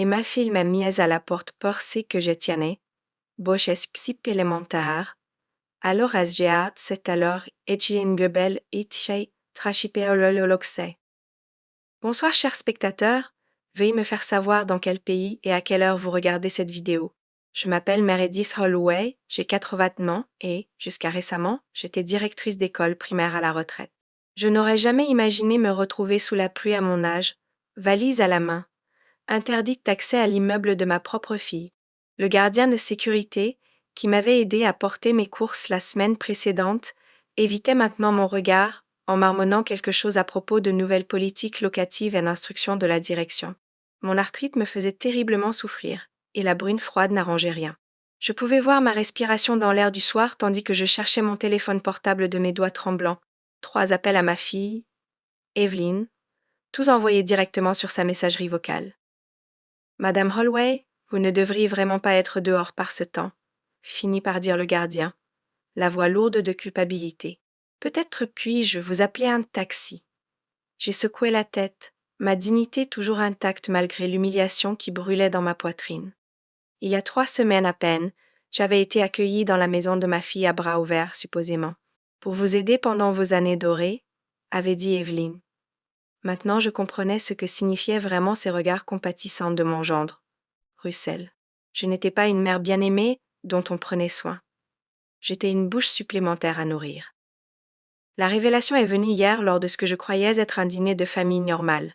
Emma filma mise à la porte porse que je tiene, boches supplémentaires, alors asgeat c'est alors Etienne Gebel Etche Trachipeololoxe. Bonsoir chers spectateurs, veuillez me faire savoir dans quel pays et à quelle heure vous regardez cette vidéo. Je m'appelle Meredith Holloway, j'ai 80 ans et, jusqu'à récemment, j'étais directrice d'école primaire à la retraite. Je n'aurais jamais imaginé me retrouver sous la pluie à mon âge, valise à la main, interdite d'accès à l'immeuble de ma propre fille. Le gardien de sécurité, qui m'avait aidé à porter mes courses la semaine précédente, évitait maintenant mon regard en marmonnant quelque chose à propos de nouvelles politiques locatives et d'instructions de la direction. Mon arthrite me faisait terriblement souffrir, et la brune froide n'arrangeait rien. Je pouvais voir ma respiration dans l'air du soir tandis que je cherchais mon téléphone portable de mes doigts tremblants. 3 appels à ma fille, Evelyne, tous envoyés directement sur sa messagerie vocale. Madame Holloway, vous ne devriez vraiment pas être dehors par ce temps, finit par dire le gardien, la voix lourde de culpabilité. Peut-être puis-je vous appeler un taxi. J'ai secoué la tête, ma dignité toujours intacte malgré l'humiliation qui brûlait dans ma poitrine. Il y a 3 semaines à peine, j'avais été accueillie dans la maison de ma fille à bras ouverts, supposément, pour vous aider pendant vos années dorées, avait dit Evelyne. Maintenant je comprenais ce que signifiaient vraiment ces regards compatissants de mon gendre. Russell. Je n'étais pas une mère bien-aimée dont on prenait soin. J'étais une bouche supplémentaire à nourrir. La révélation est venue hier lors de ce que je croyais être un dîner de famille normal.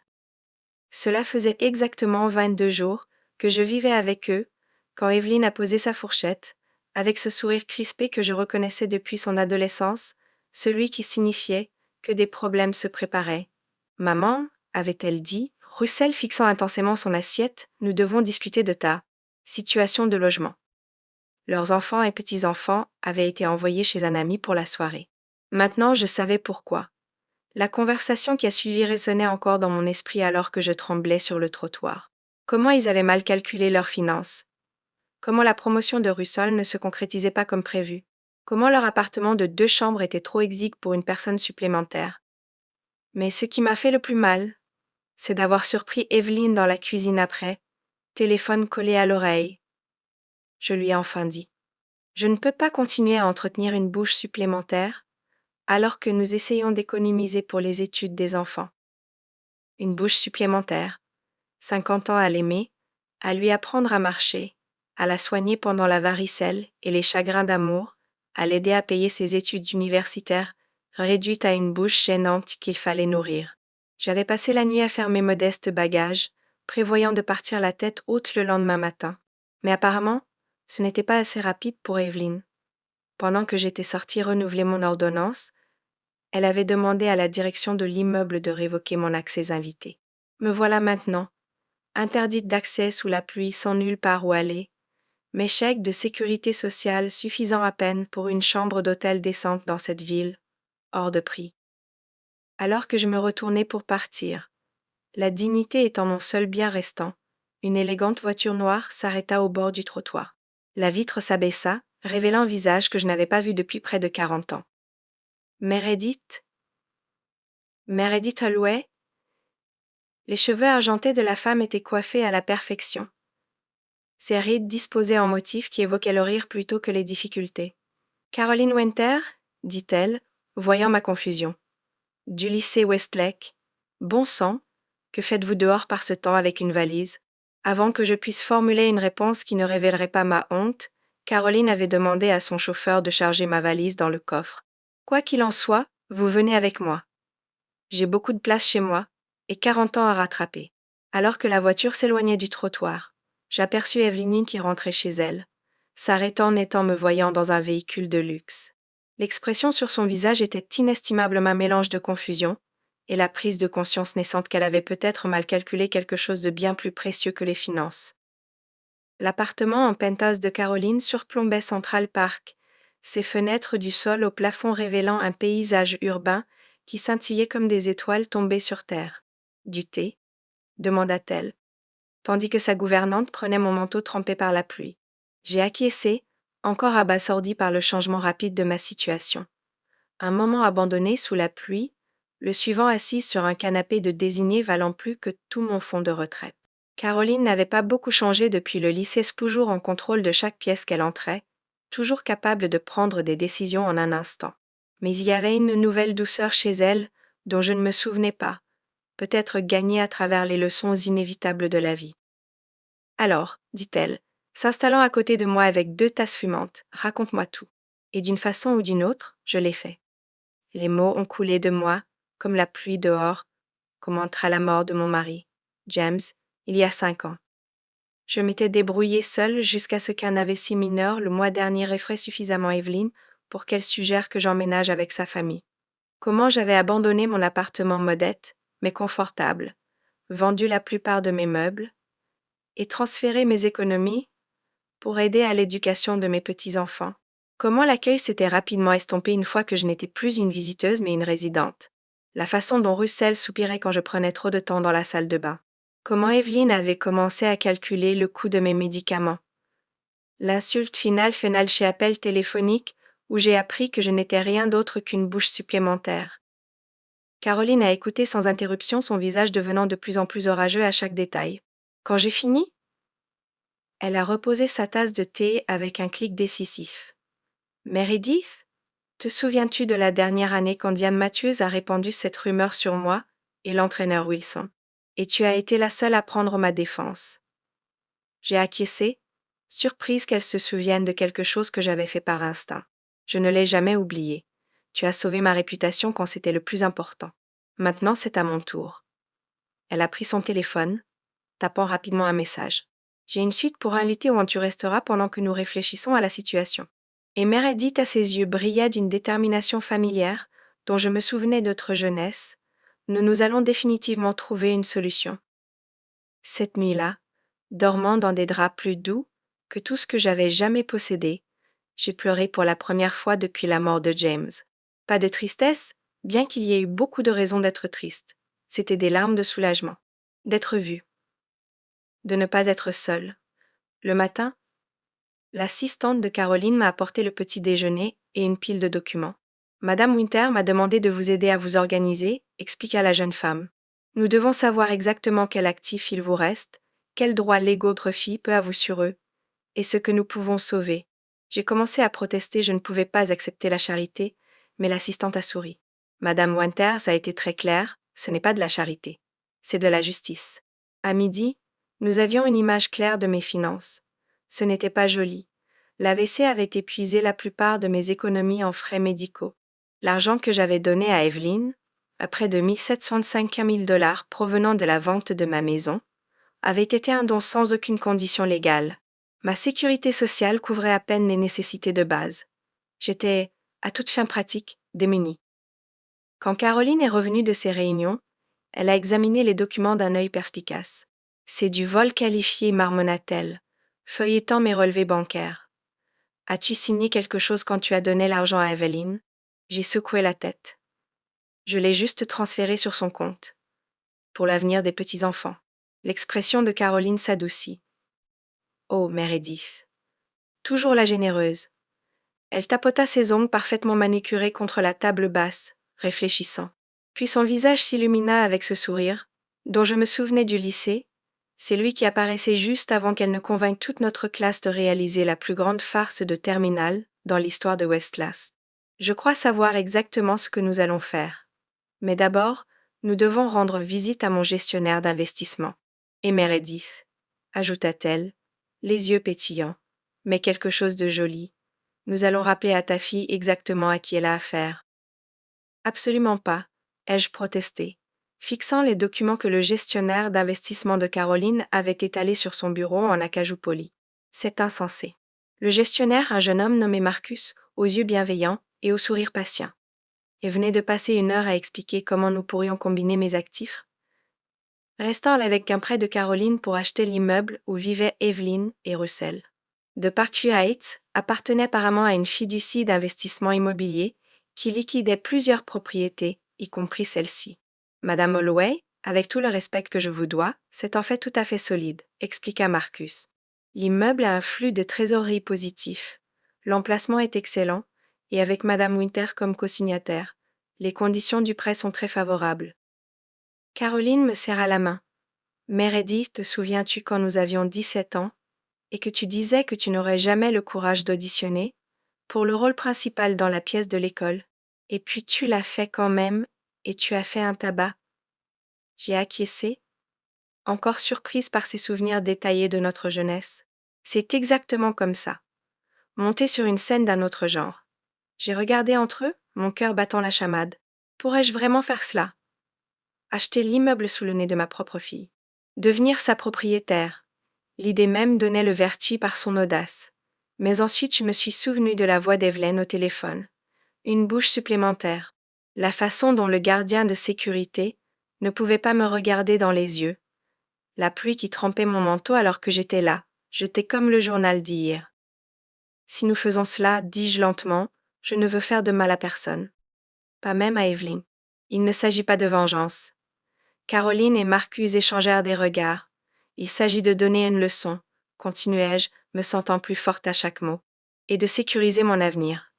Cela faisait exactement 22 jours que je vivais avec eux quand Evelyne a posé sa fourchette, avec ce sourire crispé que je reconnaissais depuis son adolescence, celui qui signifiait que des problèmes se préparaient. Maman, avait-elle dit, Russell fixant intensément son assiette, nous devons discuter de ta situation de logement. Leurs enfants et petits-enfants avaient été envoyés chez un ami pour la soirée. Maintenant, je savais pourquoi. La conversation qui a suivi résonnait encore dans mon esprit alors que je tremblais sur le trottoir. Comment ils avaient mal calculé leurs finances. Comment la promotion de Russell ne se concrétisait pas comme prévu. Comment leur appartement de 2 chambres était trop exigu pour une personne supplémentaire. Mais ce qui m'a fait le plus mal, c'est d'avoir surpris Evelyne dans la cuisine après, téléphone collé à l'oreille. Je lui ai enfin dit. Je ne peux pas continuer à entretenir une bouche supplémentaire alors que nous essayons d'économiser pour les études des enfants. Une bouche supplémentaire, 50 ans à l'aimer, à lui apprendre à marcher, à la soigner pendant la varicelle et les chagrins d'amour, à l'aider à payer ses études universitaires, réduite à une bouche gênante qu'il fallait nourrir. J'avais passé la nuit à faire mes modestes bagages, prévoyant de partir la tête haute le lendemain matin. Mais apparemment, ce n'était pas assez rapide pour Evelyne. Pendant que j'étais sortie renouveler mon ordonnance, elle avait demandé à la direction de l'immeuble de révoquer mon accès invité. Me voilà maintenant, interdite d'accès sous la pluie sans nulle part où aller, mes chèques de sécurité sociale suffisant à peine pour une chambre d'hôtel décente dans cette ville, hors de prix. Alors que je me retournais pour partir, la dignité étant mon seul bien restant, une élégante voiture noire s'arrêta au bord du trottoir. La vitre s'abaissa, révélant un visage que je n'avais pas vu depuis près de 40 ans. Meredith Holloway. Les cheveux argentés de la femme étaient coiffés à la perfection. Ses rides disposées en motifs qui évoquaient le rire plutôt que les difficultés. Caroline Winter, dit-elle, voyant ma confusion. Du lycée Westlake. Bon sang, que faites-vous dehors par ce temps avec une valise? Avant que je puisse formuler une réponse qui ne révélerait pas ma honte, Caroline avait demandé à son chauffeur de charger ma valise dans le coffre. Quoi qu'il en soit, vous venez avec moi. J'ai beaucoup de place chez moi, et 40 ans à rattraper. Alors que la voiture s'éloignait du trottoir, j'aperçus Evelyne qui rentrait chez elle, s'arrêtant net en me voyant dans un véhicule de luxe. L'expression sur son visage était inestimablement un mélange de confusion et la prise de conscience naissante qu'elle avait peut-être mal calculé quelque chose de bien plus précieux que les finances. L'appartement en penthouse de Caroline surplombait Central Park, ses fenêtres du sol au plafond révélant un paysage urbain qui scintillait comme des étoiles tombées sur terre. Du thé demanda-t-elle, tandis que sa gouvernante prenait mon manteau trempé par la pluie. J'ai acquiescé, encore abasourdi par le changement rapide de ma situation. Un moment abandonné sous la pluie, le suivant assise sur un canapé de désigné valant plus que tout mon fonds de retraite. Caroline n'avait pas beaucoup changé depuis le lycée, toujours en contrôle de chaque pièce qu'elle entrait, toujours capable de prendre des décisions en un instant. Mais il y avait une nouvelle douceur chez elle, dont je ne me souvenais pas, peut-être gagnée à travers les leçons inévitables de la vie. Alors, dit-elle, s'installant à côté de moi avec 2 tasses fumantes, raconte-moi tout. Et d'une façon ou d'une autre, je l'ai fait. Les mots ont coulé de moi, comme la pluie dehors, commentera la mort de mon mari, James, il y a 5 ans. Je m'étais débrouillée seule jusqu'à ce qu'un AVC mineur le mois dernier effraie suffisamment Evelyne pour qu'elle suggère que j'emménage avec sa famille. Comment j'avais abandonné mon appartement modeste, mais confortable, vendu la plupart de mes meubles, et transféré mes économies pour aider à l'éducation de mes petits-enfants. Comment l'accueil s'était rapidement estompé une fois que je n'étais plus une visiteuse mais une résidente. La façon dont Russell soupirait quand je prenais trop de temps dans la salle de bain. Comment Evelyne avait commencé à calculer le coût de mes médicaments. L'insulte finale finale chez appel téléphonique où j'ai appris que je n'étais rien d'autre qu'une bouche supplémentaire. Caroline a écouté sans interruption, son visage devenant de plus en plus orageux à chaque détail. Quand j'ai fini, elle a reposé sa tasse de thé avec un clic décisif. Meredith, te souviens-tu de la dernière année quand Diane Matthews a répandu cette rumeur sur moi et l'entraîneur Wilson? Et tu as été la seule à prendre ma défense. J'ai acquiescé, surprise qu'elle se souvienne de quelque chose que j'avais fait par instinct. Je ne l'ai jamais oublié. Tu as sauvé ma réputation quand c'était le plus important. Maintenant, c'est à mon tour. Elle a pris son téléphone, tapant rapidement un message. J'ai une suite pour inviter où tu resteras pendant que nous réfléchissons à la situation. Et Meredith à ses yeux brillaient d'une détermination familière dont je me souvenais de notre jeunesse. Nous allons définitivement trouver une solution. Cette nuit-là, dormant dans des draps plus doux que tout ce que j'avais jamais possédé, j'ai pleuré pour la première fois depuis la mort de James. Pas de tristesse, bien qu'il y ait eu beaucoup de raisons d'être triste. C'était des larmes de soulagement. D'être vue. De ne pas être seule. Le matin, l'assistante de Caroline m'a apporté le petit déjeuner et une pile de documents. Madame Winter m'a demandé de vous aider à vous organiser, expliqua la jeune femme. Nous devons savoir exactement quel actif il vous reste, quels droits légaux Gruffy peut avoir sur eux, et ce que nous pouvons sauver. J'ai commencé à protester, je ne pouvais pas accepter la charité, mais l'assistante a souri. Madame Winter, ça a été très clair, ce n'est pas de la charité, c'est de la justice. À midi, nous avions une image claire de mes finances. Ce n'était pas joli. L'AVC avait épuisé la plupart de mes économies en frais médicaux. L'argent que j'avais donné à Evelyne, à près de 1705 000 dollars provenant de la vente de ma maison, avait été un don sans aucune condition légale. Ma sécurité sociale couvrait à peine les nécessités de base. J'étais, à toute fin pratique, démunie. Quand Caroline est revenue de ses réunions, elle a examiné les documents d'un œil perspicace. C'est du vol qualifié, marmonna-t-elle, feuilletant mes relevés bancaires. As-tu signé quelque chose quand tu as donné l'argent à Evelyne? J'ai secoué la tête. Je l'ai juste transféré sur son compte. Pour l'avenir des petits-enfants. L'expression de Caroline s'adoucit. Oh, Meredith. Toujours la généreuse. Elle tapota ses ongles parfaitement manucurés contre la table basse, réfléchissant. Puis son visage s'illumina avec ce sourire, dont je me souvenais du lycée, c'est lui qui apparaissait juste avant qu'elle ne convainque toute notre classe de réaliser la plus grande farce de terminale dans l'histoire de Westclass. Je crois savoir exactement ce que nous allons faire. Mais d'abord, nous devons rendre visite à mon gestionnaire d'investissement. Et Meredith, ajouta-t-elle, les yeux pétillants, mais quelque chose de joli. Nous allons rappeler à ta fille exactement à qui elle a affaire. Absolument pas, ai-je protesté, fixant les documents que le gestionnaire d'investissement de Caroline avait étalés sur son bureau en acajou poli. C'est insensé. Le gestionnaire, un jeune homme nommé Marcus, aux yeux bienveillants et au sourire patient, et venait de passer 1 heure à expliquer comment nous pourrions combiner mes actifs. Restant avec un prêt de Caroline pour acheter l'immeuble où vivaient Evelyne et Russell. De Parkview Heights appartenait apparemment à une fiducie d'investissement immobilier qui liquidait plusieurs propriétés, y compris celle-ci. Madame Holloway, avec tout le respect que je vous dois, c'est en fait tout à fait solide, expliqua Marcus. L'immeuble a un flux de trésorerie positif. L'emplacement est excellent, et avec Madame Winter comme co-signataire, les conditions du prêt sont très favorables. Caroline me serra la main. Meredith, te souviens-tu quand nous avions 17 ans et que tu disais que tu n'aurais jamais le courage d'auditionner pour le rôle principal dans la pièce de l'école? Et puis tu l'as fait quand même et tu as fait un tabac. J'ai acquiescé, encore surprise par ces souvenirs détaillés de notre jeunesse. C'est exactement comme ça, monté sur une scène d'un autre genre. J'ai regardé entre eux, mon cœur battant la chamade. Pourrais-je vraiment faire cela? Acheter l'immeuble sous le nez de ma propre fille. Devenir sa propriétaire. L'idée même donnait le vertige par son audace. Mais ensuite je me suis souvenu de la voix d'Evelyn au téléphone. Une bouche supplémentaire. La façon dont le gardien de sécurité ne pouvait pas me regarder dans les yeux. La pluie qui trempait mon manteau alors que j'étais là, jeté comme le journal d'hier. Si nous faisons cela, dis-je lentement, je ne veux faire de mal à personne. Pas même à Evelyn. Il ne s'agit pas de vengeance. Caroline et Marcus échangèrent des regards. Il s'agit de donner une leçon, continuai-je, me sentant plus forte à chaque mot, et de sécuriser mon avenir.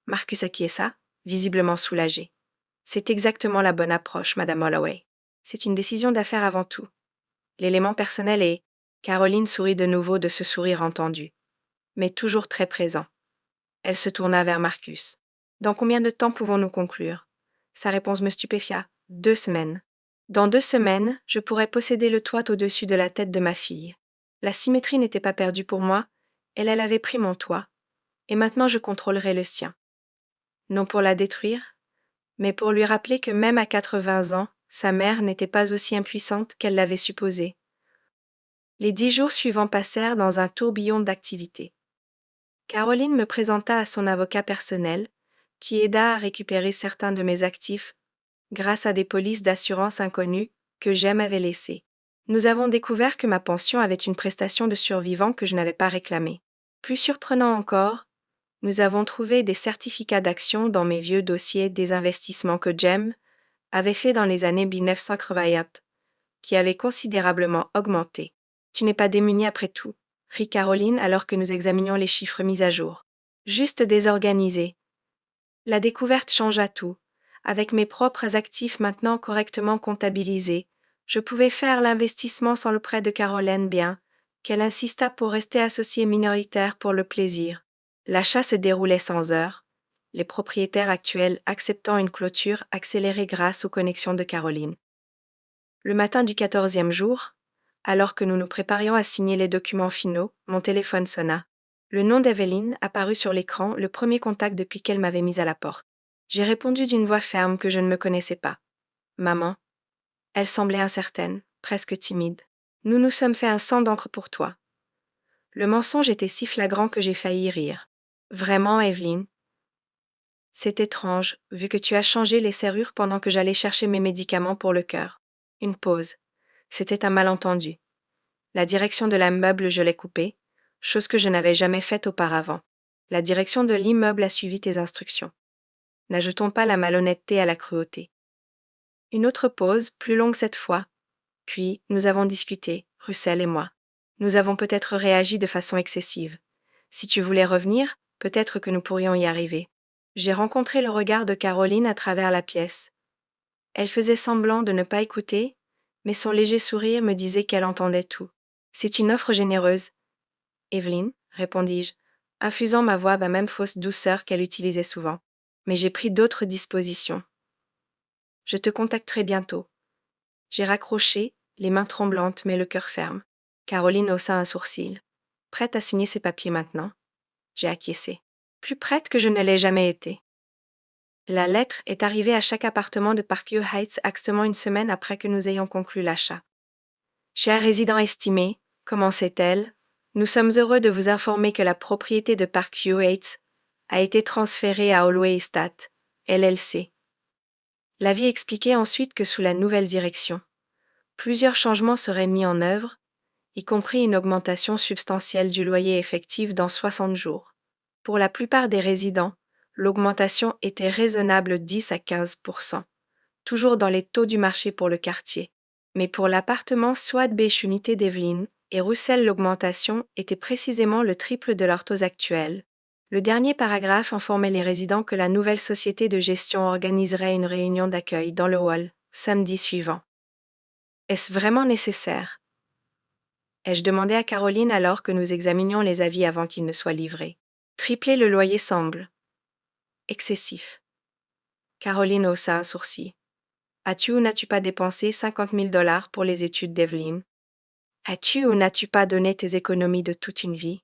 Marcus acquiesça, visiblement soulagé. C'est exactement la bonne approche, Madame Holloway. C'est une décision d'affaires avant tout. L'élément personnel est... Caroline sourit de nouveau de ce sourire entendu, mais toujours très présent. Elle se tourna vers Marcus. Dans combien de temps pouvons-nous conclure? Sa réponse me stupéfia. 2 semaines. Dans 2 semaines, je pourrais posséder le toit au-dessus de la tête de ma fille. La symétrie n'était pas perdue pour moi, elle avait pris mon toit, et maintenant je contrôlerai le sien. Non pour la détruire, mais pour lui rappeler que même à 80 ans, sa mère n'était pas aussi impuissante qu'elle l'avait supposé. Les 10 jours suivants passèrent dans un tourbillon d'activités. Caroline me présenta à son avocat personnel, qui aida à récupérer certains de mes actifs grâce à des polices d'assurance inconnues que Jem avait laissées. Nous avons découvert que ma pension avait une prestation de survivant que je n'avais pas réclamée. Plus surprenant encore, nous avons trouvé des certificats d'action dans mes vieux dossiers des investissements que Jem avait fait dans les années 1980, qui avaient considérablement augmenté. Tu n'es pas démunie après tout, rit Caroline alors que nous examinions les chiffres mis à jour. Juste désorganisé. La découverte changea tout. Avec mes propres actifs maintenant correctement comptabilisés, je pouvais faire l'investissement sans le prêt de Caroline bien qu'elle insista pour rester associée minoritaire pour le plaisir. L'achat se déroulait sans heure, les propriétaires actuels acceptant une clôture accélérée grâce aux connexions de Caroline. Le matin du 14e jour, alors que nous nous préparions à signer les documents finaux, mon téléphone sonna. Le nom d'Evelyn apparut sur l'écran, le premier contact depuis qu'elle m'avait mise à la porte. J'ai répondu d'une voix ferme que je ne me connaissais pas. Maman. Elle semblait incertaine, presque timide. Nous nous sommes fait un sang d'encre pour toi. Le mensonge était si flagrant que j'ai failli rire. Vraiment, Evelyn? C'est étrange, vu que tu as changé les serrures pendant que j'allais chercher mes médicaments pour le cœur. Une pause. C'était un malentendu. La direction de l'immeuble, je l'ai coupée, chose que je n'avais jamais faite auparavant. La direction de l'immeuble a suivi tes instructions. N'ajoutons pas la malhonnêteté à la cruauté. Une autre pause, plus longue cette fois. Puis, nous avons discuté, Russell et moi. Nous avons peut-être réagi de façon excessive. Si tu voulais revenir, peut-être que nous pourrions y arriver. J'ai rencontré le regard de Caroline à travers la pièce. Elle faisait semblant de ne pas écouter, mais son léger sourire me disait qu'elle entendait tout. C'est une offre généreuse. Evelyn, répondis-je, infusant ma voix à la même fausse douceur qu'elle utilisait souvent. Mais j'ai pris d'autres dispositions. Je te contacterai bientôt. J'ai raccroché, les mains tremblantes mais le cœur ferme. Caroline haussa un sourcil. Prête à signer ses papiers maintenant? J'ai acquiescé. Plus prête que je ne l'ai jamais été. La lettre est arrivée à chaque appartement de Parkview Heights exactement une semaine après que nous ayons conclu l'achat. Cher résident estimé, commençait-elle, nous sommes heureux de vous informer que la propriété de Parkview Heights a été transférée à Holloway Estate, LLC. La vie expliquait ensuite que sous la nouvelle direction, plusieurs changements seraient mis en œuvre, y compris une augmentation substantielle du loyer effectif dans 60 jours. Pour la plupart des résidents, l'augmentation était raisonnable 10 à 15%, toujours dans les taux du marché pour le quartier. Mais pour l'appartement Swad Beach Unité d'Evelyn et Russell, l'augmentation était précisément le triple de leurs taux actuels. Le dernier paragraphe informait les résidents que la nouvelle société de gestion organiserait une réunion d'accueil dans le hall, samedi suivant. Est-ce vraiment nécessaire? Ai-je demandé à Caroline alors que nous examinions les avis avant qu'ils ne soient livrés. Tripler le loyer semble excessif. Caroline haussa un sourcil. As-tu ou n'as-tu pas dépensé 50 000 $ pour les études d'Evelyne? As-tu ou n'as-tu pas donné tes économies de toute une vie?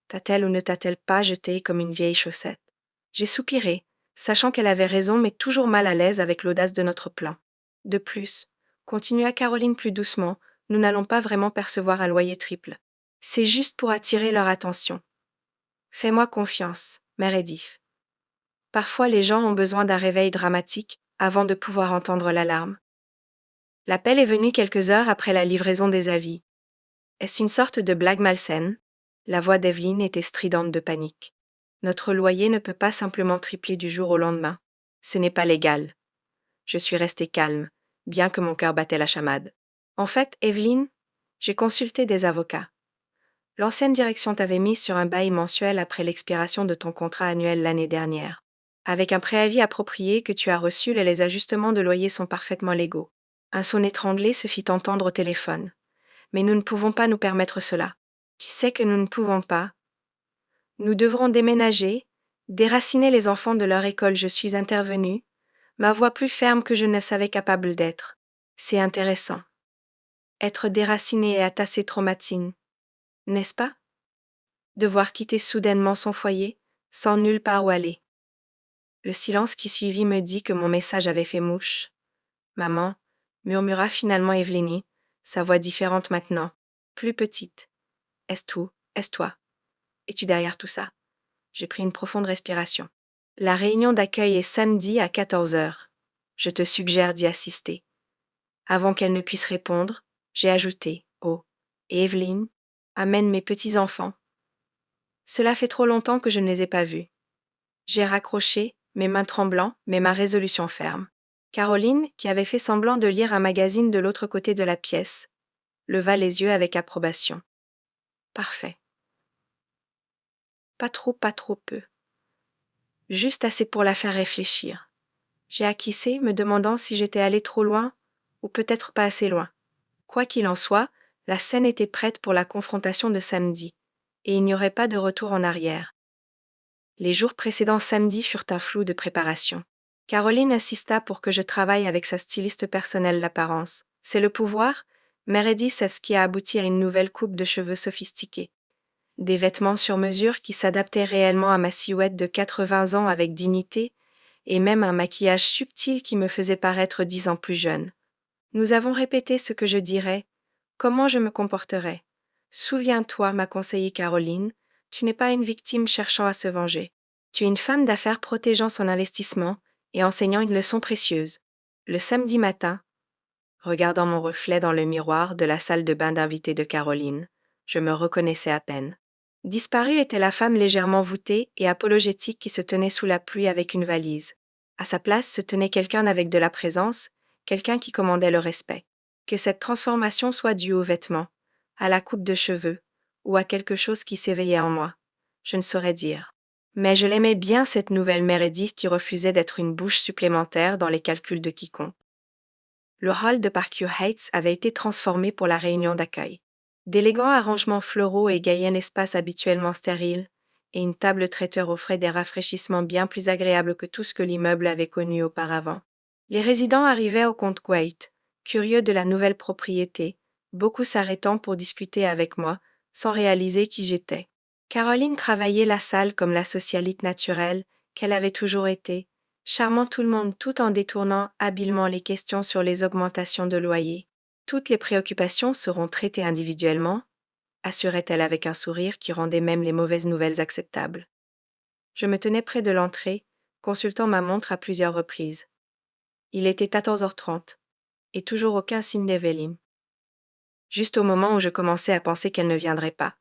T'a-t-elle ou ne t'a-t-elle pas jeté comme une vieille chaussette? J'ai soupiré, sachant qu'elle avait raison mais toujours mal à l'aise avec l'audace de notre plan. De plus, continua Caroline plus doucement, nous n'allons pas vraiment percevoir un loyer triple. C'est juste pour attirer leur attention. Fais-moi confiance, Mère Edith. Parfois les gens ont besoin d'un réveil dramatique avant de pouvoir entendre l'alarme. L'appel est venu quelques heures après la livraison des avis. Est-ce une sorte de blague malsaine? La voix d'Evelyne était stridente de panique. Notre loyer ne peut pas simplement tripler du jour au lendemain. Ce n'est pas légal. Je suis restée calme, bien que mon cœur battait la chamade. En fait, Evelyne, j'ai consulté des avocats. L'ancienne direction t'avait mise sur un bail mensuel après l'expiration de ton contrat annuel l'année dernière. Avec un préavis approprié que tu as reçu, les ajustements de loyer sont parfaitement légaux. Un son étranglé se fit entendre au téléphone. Mais nous ne pouvons pas nous permettre cela. Tu sais que nous ne pouvons pas. Nous devrons déménager, déraciner les enfants de leur école. Je suis intervenue, ma voix plus ferme que je ne savais capable d'être. C'est intéressant. Être déraciné et attassé traumatine, n'est-ce pas? Devoir quitter soudainement son foyer, sans nulle part où aller. Le silence qui suivit me dit que mon message avait fait mouche. Maman, murmura finalement Evelyne, sa voix différente maintenant, plus petite. Est-ce tout? Est-ce toi? Es-tu derrière tout ça? J'ai pris une profonde respiration. La réunion d'accueil est samedi à 14 heures. Je te suggère d'y assister. Avant qu'elle ne puisse répondre, j'ai ajouté, oh, et Evelyne, amène mes petits-enfants. Cela fait trop longtemps que je ne les ai pas vus. J'ai raccroché, mes mains tremblant, mais ma résolution ferme. Caroline, qui avait fait semblant de lire un magazine de l'autre côté de la pièce, leva les yeux avec approbation. Parfait. Pas trop peu. Juste assez pour la faire réfléchir. J'ai acquiescé, me demandant si j'étais allée trop loin, ou peut-être pas assez loin. Quoi qu'il en soit, la scène était prête pour la confrontation de samedi, et il n'y aurait pas de retour en arrière. Les jours précédents samedi furent un flou de préparation. Caroline insista pour que je travaille avec sa styliste personnelle l'apparence. C'est le pouvoir? Meredith, c'est ce qui a abouti à une nouvelle coupe de cheveux sophistiquée. Des vêtements sur mesure qui s'adaptaient réellement à ma silhouette de 80 ans avec dignité, et même un maquillage subtil qui me faisait paraître 10 ans plus jeune. Nous avons répété ce que je dirais, comment je me comporterais. Souviens-toi, m'a conseillé Caroline, tu n'es pas une victime cherchant à se venger. Tu es une femme d'affaires protégeant son investissement et enseignant une leçon précieuse. Le samedi matin, regardant mon reflet dans le miroir de la salle de bain d'invités de Caroline, je me reconnaissais à peine. Disparue était la femme légèrement voûtée et apologétique qui se tenait sous la pluie avec une valise. À sa place se tenait quelqu'un avec de la présence, quelqu'un qui commandait le respect. Que cette transformation soit due aux vêtements, à la coupe de cheveux, ou à quelque chose qui s'éveillait en moi, je ne saurais dire. Mais je l'aimais bien cette nouvelle Meredith qui refusait d'être une bouche supplémentaire dans les calculs de quiconque. Le hall de Parkview Heights avait été transformé pour la réunion d'accueil. D'élégants arrangements floraux égayaient l'espace habituellement stérile, et une table traiteur offrait des rafraîchissements bien plus agréables que tout ce que l'immeuble avait connu auparavant. Les résidents arrivaient au compte Gwaite, curieux de la nouvelle propriété, beaucoup s'arrêtant pour discuter avec moi, sans réaliser qui j'étais. Caroline travaillait la salle comme la socialite naturelle qu'elle avait toujours été, charmant tout le monde tout en détournant habilement les questions sur les augmentations de loyer. Toutes les préoccupations seront traitées individuellement, assurait-elle avec un sourire qui rendait même les mauvaises nouvelles acceptables. Je me tenais près de l'entrée, consultant ma montre à plusieurs reprises. Il était 14h30, et toujours aucun signe d'Evelyne. Juste au moment où je commençais à penser qu'elle ne viendrait pas,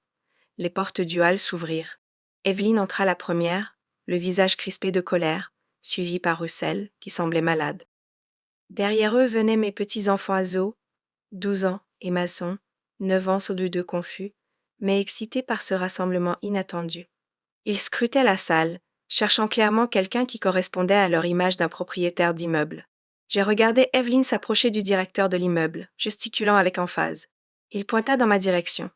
les portes du hall s'ouvrirent. Evelyne entra la première, le visage crispé de colère, suivie par Russell, qui semblait malade. Derrière eux venaient mes petits-enfants à Zoe, 12 ans, et Mason, 9 ans tous les deux confus, mais excités par ce rassemblement inattendu. Ils scrutaient la salle, cherchant clairement quelqu'un qui correspondait à leur image d'un propriétaire d'immeuble. J'ai regardé Evelyne s'approcher du directeur de l'immeuble, gesticulant avec emphase. Il pointa dans ma direction.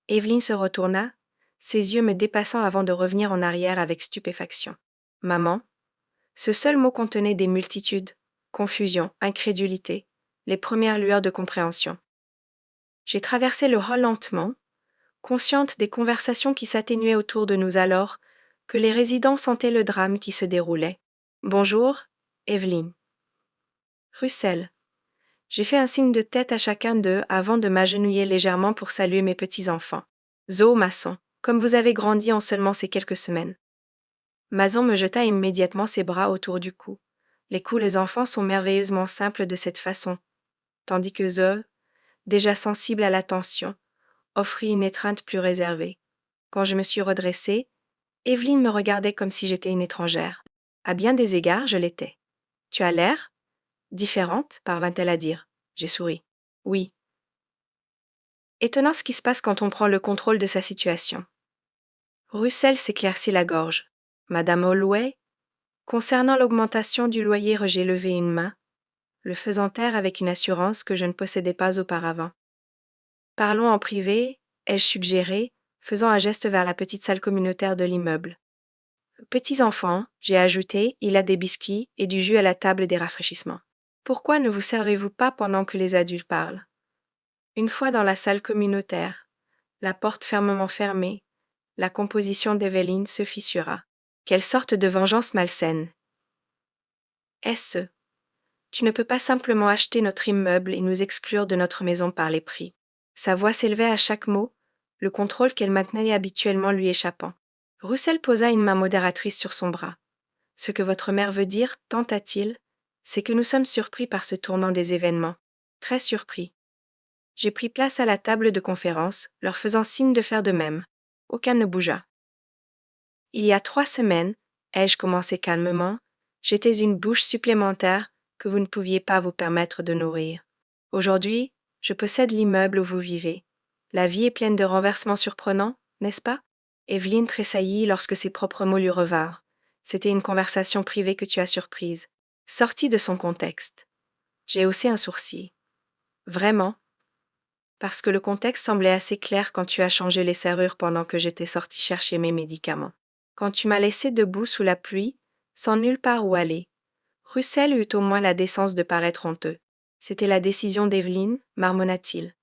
Evelyne se retourna, ses yeux me dépassant avant de revenir en arrière avec stupéfaction. Maman. Ce seul mot contenait des multitudes, confusion, incrédulité, les premières lueurs de compréhension. J'ai traversé le hall lentement, consciente des conversations qui s'atténuaient autour de nous alors que les résidents sentaient le drame qui se déroulait. Bonjour, Evelyne. Russell. J'ai fait un signe de tête à chacun d'eux avant de m'agenouiller légèrement pour saluer mes petits-enfants. Zoe Masson, comme vous avez grandi en seulement ces quelques semaines. Mason me jeta immédiatement ses bras autour du cou. Les coups les enfants sont merveilleusement simples de cette façon, tandis que Zoe, déjà sensible à l'attention, offrit une étreinte plus réservée. Quand je me suis redressée, Evelyne me regardait comme si j'étais une étrangère. À bien des égards, je l'étais. Tu as l'air différente, parvint-elle à dire. J'ai souri. Oui. Étonnant ce qui se passe quand on prend le contrôle de sa situation. Russell s'éclaircit la gorge. Madame Holloway, concernant l'augmentation du loyer, j'ai levé une main, le faisant taire avec une assurance que je ne possédais pas auparavant. Parlons en privé, ai-je suggéré, faisant un geste vers la petite salle communautaire de l'immeuble. Petits enfants, j'ai ajouté, il a des biscuits et du jus à la table des rafraîchissements. Pourquoi ne vous servez-vous pas pendant que les adultes parlent? Une fois dans la salle communautaire, la porte fermement fermée, la composition d'Evelyne se fissura. Quelle sorte de vengeance malsaine! Est-ce? Tu ne peux pas simplement acheter notre immeuble et nous exclure de notre maison par les prix. Sa voix s'élevait à chaque mot, le contrôle qu'elle maintenait habituellement lui échappant. Russell posa une main modératrice sur son bras. Ce que votre mère veut dire, tenta-t-il, c'est que nous sommes surpris par ce tournant des événements. Très surpris. J'ai pris place à la table de conférence, leur faisant signe de faire de même. Aucun ne bougea. Il y a 3 semaines, ai-je commencé calmement, j'étais une bouche supplémentaire que vous ne pouviez pas vous permettre de nourrir. Aujourd'hui, je possède l'immeuble où vous vivez. La vie est pleine de renversements surprenants, n'est-ce pas? Evelyne tressaillit lorsque ses propres mots lui revinrent. C'était une conversation privée que tu as surprise, sortie de son contexte. J'ai haussé un sourcil. Vraiment? Parce que le contexte semblait assez clair quand tu as changé les serrures pendant que j'étais sortie chercher mes médicaments. Quand tu m'as laissé debout sous la pluie, sans nulle part où aller. Russell eut au moins la décence de paraître honteux. C'était la décision d'Evelyne, marmonna-t-il.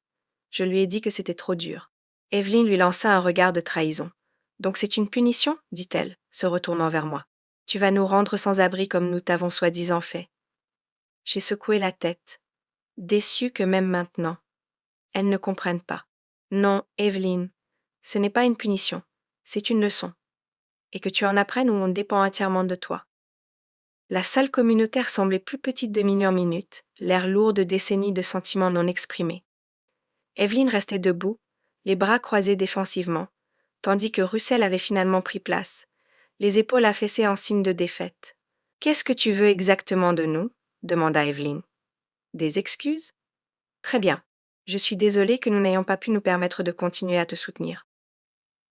Je lui ai dit que c'était trop dur. Evelyne lui lança un regard de trahison. Donc c'est une punition, dit-elle, se retournant vers moi. Tu vas nous rendre sans abri comme nous t'avons soi-disant fait. J'ai secoué la tête, déçue que même maintenant, elles ne comprennent pas. Non, Evelyne, ce n'est pas une punition, c'est une leçon. Et que tu en apprennes où on dépend entièrement de toi. La salle communautaire semblait plus petite de minute en minute, l'air lourd de décennies de sentiments non exprimés. Evelyne restait debout, les bras croisés défensivement, tandis que Russell avait finalement pris place, les épaules affaissées en signe de défaite. « Qu'est-ce que tu veux exactement de nous ?» demanda Evelyne. « Des excuses ? Très bien. Je suis désolée que nous n'ayons pas pu nous permettre de continuer à te soutenir.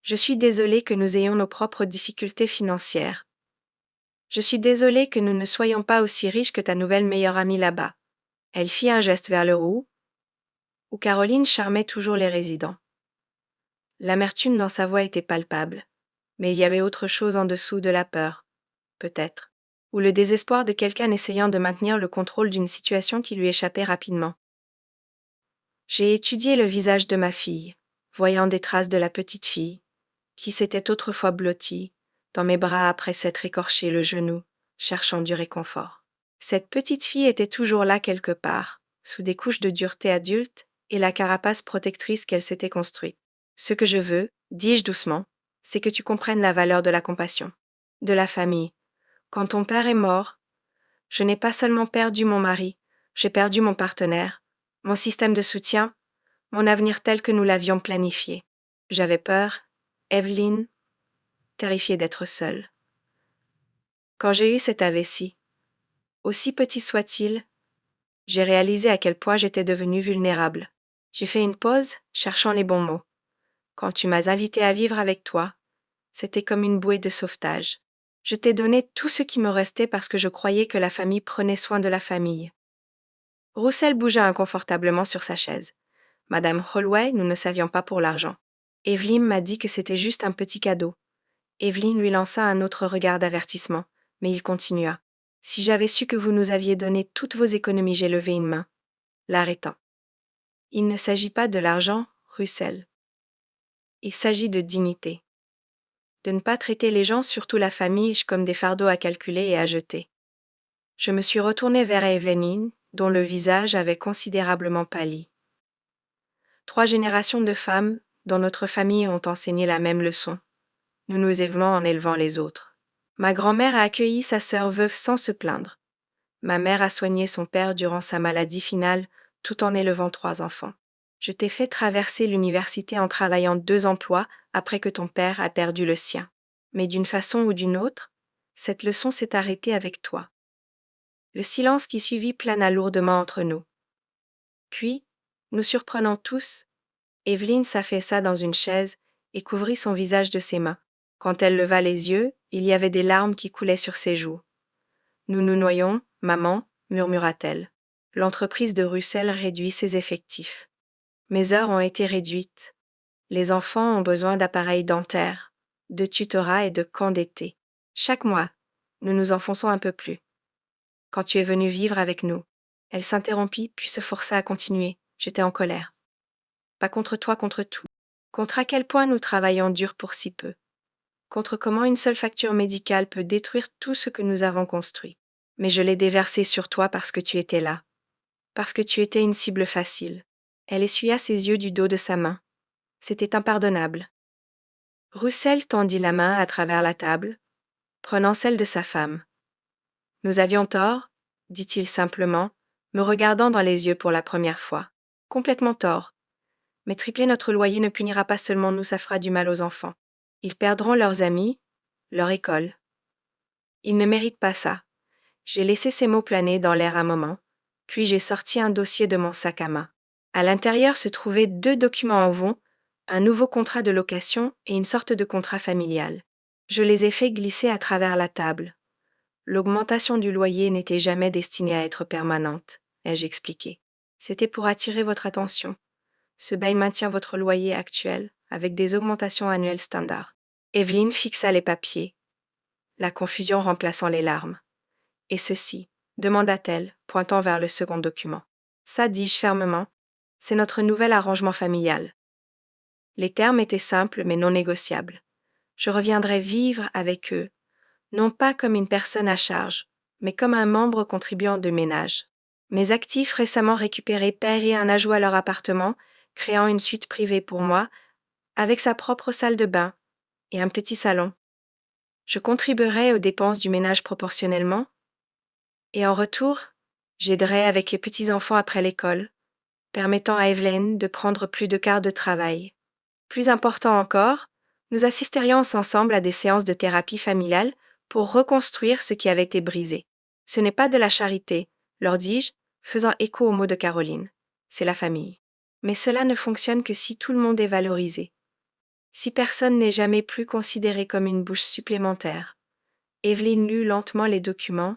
Je suis désolée que nous ayons nos propres difficultés financières. Je suis désolée que nous ne soyons pas aussi riches que ta nouvelle meilleure amie là-bas. » Elle fit un geste vers le haut, où Caroline charmait toujours les résidents. L'amertume dans sa voix était palpable, mais il y avait autre chose en dessous de la peur, peut-être, ou le désespoir de quelqu'un essayant de maintenir le contrôle d'une situation qui lui échappait rapidement. J'ai étudié le visage de ma fille, voyant des traces de la petite fille, qui s'était autrefois blottie, dans mes bras après s'être écorché le genou, cherchant du réconfort. Cette petite fille était toujours là quelque part, sous des couches de dureté adulte et la carapace protectrice qu'elle s'était construite. Ce que je veux, dis-je doucement, c'est que tu comprennes la valeur de la compassion, de la famille. Quand ton père est mort, je n'ai pas seulement perdu mon mari, j'ai perdu mon partenaire, mon système de soutien, mon avenir tel que nous l'avions planifié. J'avais peur, Evelyne, terrifiée d'être seule. Quand j'ai eu cet AVC, aussi petit soit-il, j'ai réalisé à quel point j'étais devenue vulnérable. J'ai fait une pause, cherchant les bons mots. Quand tu m'as invité à vivre avec toi, c'était comme une bouée de sauvetage. Je t'ai donné tout ce qui me restait parce que je croyais que la famille prenait soin de la famille. Roussel bougea inconfortablement sur sa chaise. Madame Holloway, nous ne savions pas pour l'argent. Evelyne m'a dit que c'était juste un petit cadeau. Evelyne lui lança un autre regard d'avertissement, mais il continua. Si j'avais su que vous nous aviez donné toutes vos économies, j'ai levé une main, l'arrêtant. Il ne s'agit pas de l'argent, Russell. Il s'agit de dignité. De ne pas traiter les gens, surtout la famille, comme des fardeaux à calculer et à jeter. Je me suis retournée vers Evelyne, dont le visage avait considérablement pâli. 3 générations de femmes dans notre famille ont enseigné la même leçon. Nous nous élevons en élevant les autres. Ma grand-mère a accueilli sa sœur veuve sans se plaindre. Ma mère a soigné son père durant sa maladie finale tout en élevant 3 enfants. Je t'ai fait traverser l'université en travaillant 2 emplois après que ton père a perdu le sien. Mais d'une façon ou d'une autre, cette leçon s'est arrêtée avec toi. Le silence qui suivit plana lourdement entre nous. Puis, nous surprenant tous, Evelyne s'affaissa dans une chaise et couvrit son visage de ses mains. Quand elle leva les yeux, il y avait des larmes qui coulaient sur ses joues. Nous nous noyons, maman, murmura-t-elle. L'entreprise de Russell réduit ses effectifs. Mes heures ont été réduites. Les enfants ont besoin d'appareils dentaires, de tutorat et de camps d'été. Chaque mois, nous nous enfonçons un peu plus. Quand tu es venu vivre avec nous, elle s'interrompit puis se força à continuer. J'étais en colère. Pas contre toi, contre tout. Contre à quel point nous travaillons dur pour si peu. Contre comment une seule facture médicale peut détruire tout ce que nous avons construit. Mais je l'ai déversé sur toi parce que tu étais là. Parce que tu étais une cible facile. Elle essuya ses yeux du dos de sa main. C'était impardonnable. Russell tendit la main à travers la table, prenant celle de sa femme. Nous avions tort, dit-il simplement, me regardant dans les yeux pour la première fois. Complètement tort. Mais tripler notre loyer ne punira pas seulement nous, ça fera du mal aux enfants. Ils perdront leurs amis, leur école. Ils ne méritent pas ça. J'ai laissé ces mots planer dans l'air un moment, puis j'ai sorti un dossier de mon sac à main. À l'intérieur se trouvaient 2 documents en vont, un nouveau contrat de location et une sorte de contrat familial. Je les ai fait glisser à travers la table. L'augmentation du loyer n'était jamais destinée à être permanente, ai-je expliqué. C'était pour attirer votre attention. Ce bail maintient votre loyer actuel, avec des augmentations annuelles standards. Evelyne fixa les papiers, la confusion remplaçant les larmes. Et ceci, demanda-t-elle, pointant vers le second document. Ça, dis-je fermement, c'est notre nouvel arrangement familial. Les termes étaient simples mais non négociables. Je reviendrai vivre avec eux, non pas comme une personne à charge, mais comme un membre contribuant de ménage. Mes actifs récemment récupérés paieraient un ajout à leur appartement, créant une suite privée pour moi, avec sa propre salle de bain et un petit salon. Je contribuerai aux dépenses du ménage proportionnellement, et en retour, j'aiderai avec les petits-enfants après l'école, permettant à Evelyne de prendre plus de quarts de travail. Plus important encore, nous assisterions ensemble à des séances de thérapie familiale pour reconstruire ce qui avait été brisé. Ce n'est pas de la charité, leur dis-je, faisant écho aux mots de Caroline. C'est la famille. Mais cela ne fonctionne que si tout le monde est valorisé. Si personne n'est jamais plus considéré comme une bouche supplémentaire. Evelyne lut lentement les documents,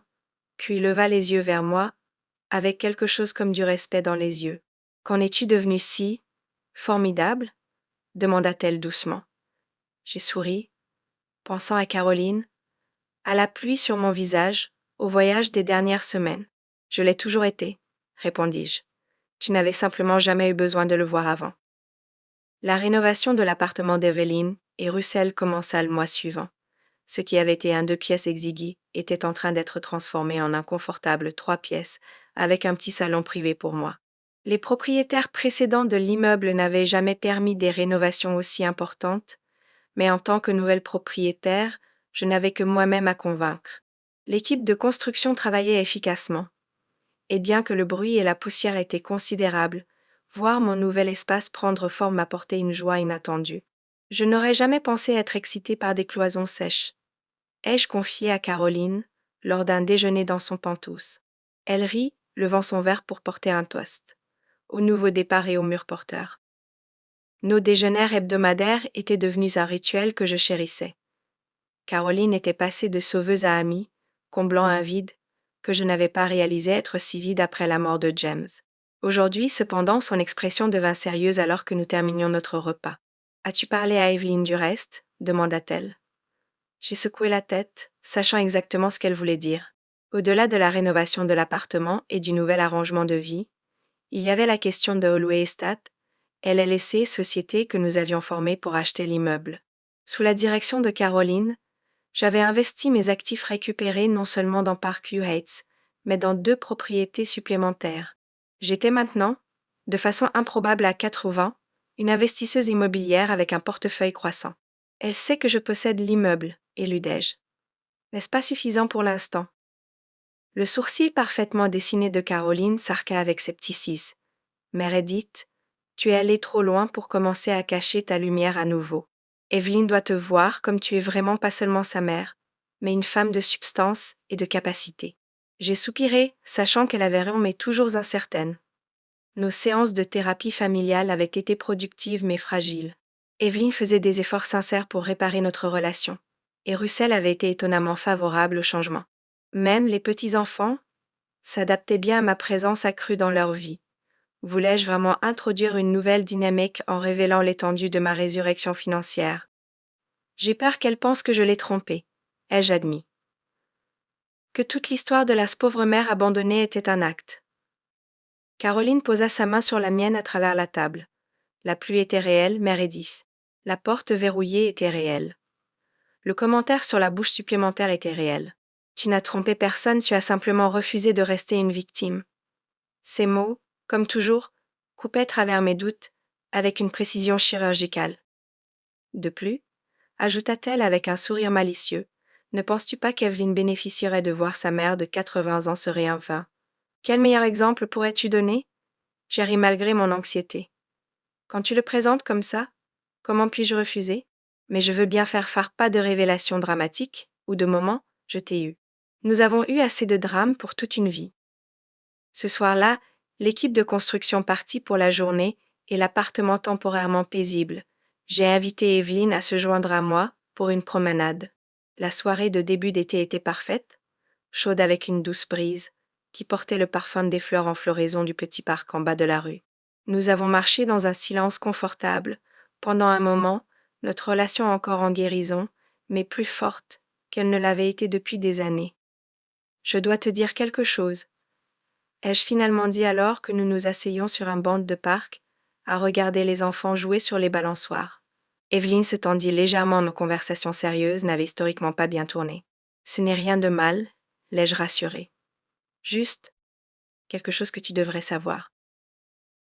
puis leva les yeux vers moi, avec quelque chose comme du respect dans les yeux. Qu'en es-tu devenu si formidable demanda-t-elle doucement. J'ai souri, pensant à Caroline, à la pluie sur mon visage, au voyage des dernières semaines. Je l'ai toujours été, répondis-je. Tu n'avais simplement jamais eu besoin de le voir avant. La rénovation de l'appartement d'Evelyne et Russell commença le mois suivant. Ce qui avait été un 2 pièces exigu était en train d'être transformé en un confortable 3 pièces avec un petit salon privé pour moi. Les propriétaires précédents de l'immeuble n'avaient jamais permis des rénovations aussi importantes, mais en tant que nouvelle propriétaire, je n'avais que moi-même à convaincre. L'équipe de construction travaillait efficacement. Et bien que le bruit et la poussière étaient considérables, voir mon nouvel espace prendre forme m'apportait une joie inattendue. Je n'aurais jamais pensé être excitée par des cloisons sèches. Ai-je confié à Caroline, lors d'un déjeuner dans son penthouse. Elle rit, levant son verre pour porter un toast. Au nouveau départ et au mur porteur. Nos déjeuners hebdomadaires étaient devenus un rituel que je chérissais. Caroline était passée de sauveuse à amie, comblant un vide que je n'avais pas réalisé être si vide après la mort de James. Aujourd'hui, cependant, son expression devint sérieuse alors que nous terminions notre repas. As-tu parlé à Evelyne du reste demanda-t-elle. J'ai secoué la tête, sachant exactement ce qu'elle voulait dire. Au-delà de la rénovation de l'appartement et du nouvel arrangement de vie, il y avait la question de Holloway Estate et LLC, société que nous avions formée pour acheter l'immeuble. Sous la direction de Caroline, j'avais investi mes actifs récupérés non seulement dans Parkview Heights, mais dans 2 propriétés supplémentaires. J'étais maintenant, de façon improbable à 80, une investisseuse immobilière avec un portefeuille croissant. Elle sait que je possède l'immeuble, éludai-je. N'est-ce pas suffisant pour l'instant? Le sourcil parfaitement dessiné de Caroline s'arqua avec scepticisme. Meredith, tu es allée trop loin pour commencer à cacher ta lumière à nouveau. Evelyne doit te voir comme tu es vraiment pas seulement sa mère, mais une femme de substance et de capacité. J'ai soupiré, sachant qu'elle avait raison mais toujours incertaine. Nos séances de thérapie familiale avaient été productives mais fragiles. Evelyne faisait des efforts sincères pour réparer notre relation, et Russell avait été étonnamment favorable au changement. Même les petits-enfants s'adaptaient bien à ma présence accrue dans leur vie. Voulais-je vraiment introduire une nouvelle dynamique en révélant l'étendue de ma résurrection financière? J'ai peur qu'elle pense que je l'ai trompée, ai-je admis. Que toute l'histoire de la pauvre mère abandonnée était un acte. Caroline posa sa main sur la mienne à travers la table. La pluie était réelle, Meredith. La porte verrouillée était réelle. Le commentaire sur la bouche supplémentaire était réel. Tu n'as trompé personne, tu as simplement refusé de rester une victime. Ces mots, comme toujours, coupaient à travers mes doutes, avec une précision chirurgicale. De plus, ajouta-t-elle avec un sourire malicieux, ne penses-tu pas qu'Evelyne bénéficierait de voir sa mère de 80 ans se réinventer? Quel meilleur exemple pourrais-tu donner? J'ai ri malgré mon anxiété. Quand tu le présentes comme ça, comment puis-je refuser? Mais je veux bien faire part pas de révélations dramatiques, ou de moments, je t'ai eu. Nous avons eu assez de drames pour toute une vie. Ce soir-là, l'équipe de construction partit pour la journée et l'appartement temporairement paisible. J'ai invité Evelyne à se joindre à moi pour une promenade. La soirée de début d'été était parfaite, chaude avec une douce brise, qui portait le parfum des fleurs en floraison du petit parc en bas de la rue. Nous avons marché dans un silence confortable. Pendant un moment, notre relation encore en guérison, mais plus forte qu'elle ne l'avait été depuis des années. Je dois te dire quelque chose, ai-je finalement dit alors que nous nous asseyions sur un banc de parc, à regarder les enfants jouer sur les balançoires. Evelyne se tendit légèrement, nos conversations sérieuses n'avaient historiquement pas bien tourné. Ce n'est rien de mal, l'ai-je rassuré. Juste quelque chose que tu devrais savoir.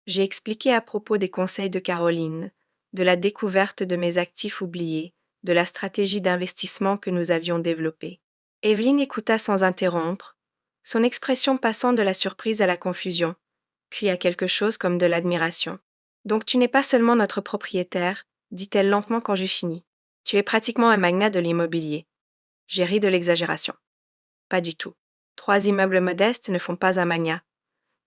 J'ai expliqué à propos des conseils de Caroline, de la découverte de mes actifs oubliés, de la stratégie d'investissement que nous avions développée. Evelyne écouta sans interrompre, son expression passant de la surprise à la confusion, puis à quelque chose comme de l'admiration. Donc tu n'es pas seulement notre propriétaire, dit-elle lentement quand j'eus fini. Tu es pratiquement un magnat de l'immobilier. J'ai ri de l'exagération. Pas du tout. 3 immeubles modestes ne font pas un magnat.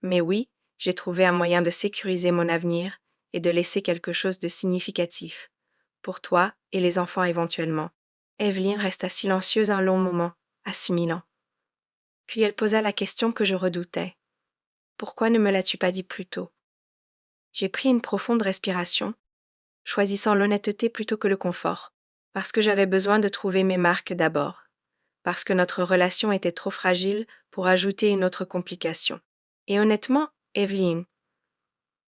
Mais oui, j'ai trouvé un moyen de sécuriser mon avenir et de laisser quelque chose de significatif. Pour toi et les enfants éventuellement. Evelyne resta silencieuse un long moment, assimilant. Puis elle posa la question que je redoutais. Pourquoi ne me l'as-tu pas dit plus tôt? J'ai pris une profonde respiration, choisissant l'honnêteté plutôt que le confort, parce que j'avais besoin de trouver mes marques d'abord, parce que notre relation était trop fragile pour ajouter une autre complication. Et honnêtement, Evelyne,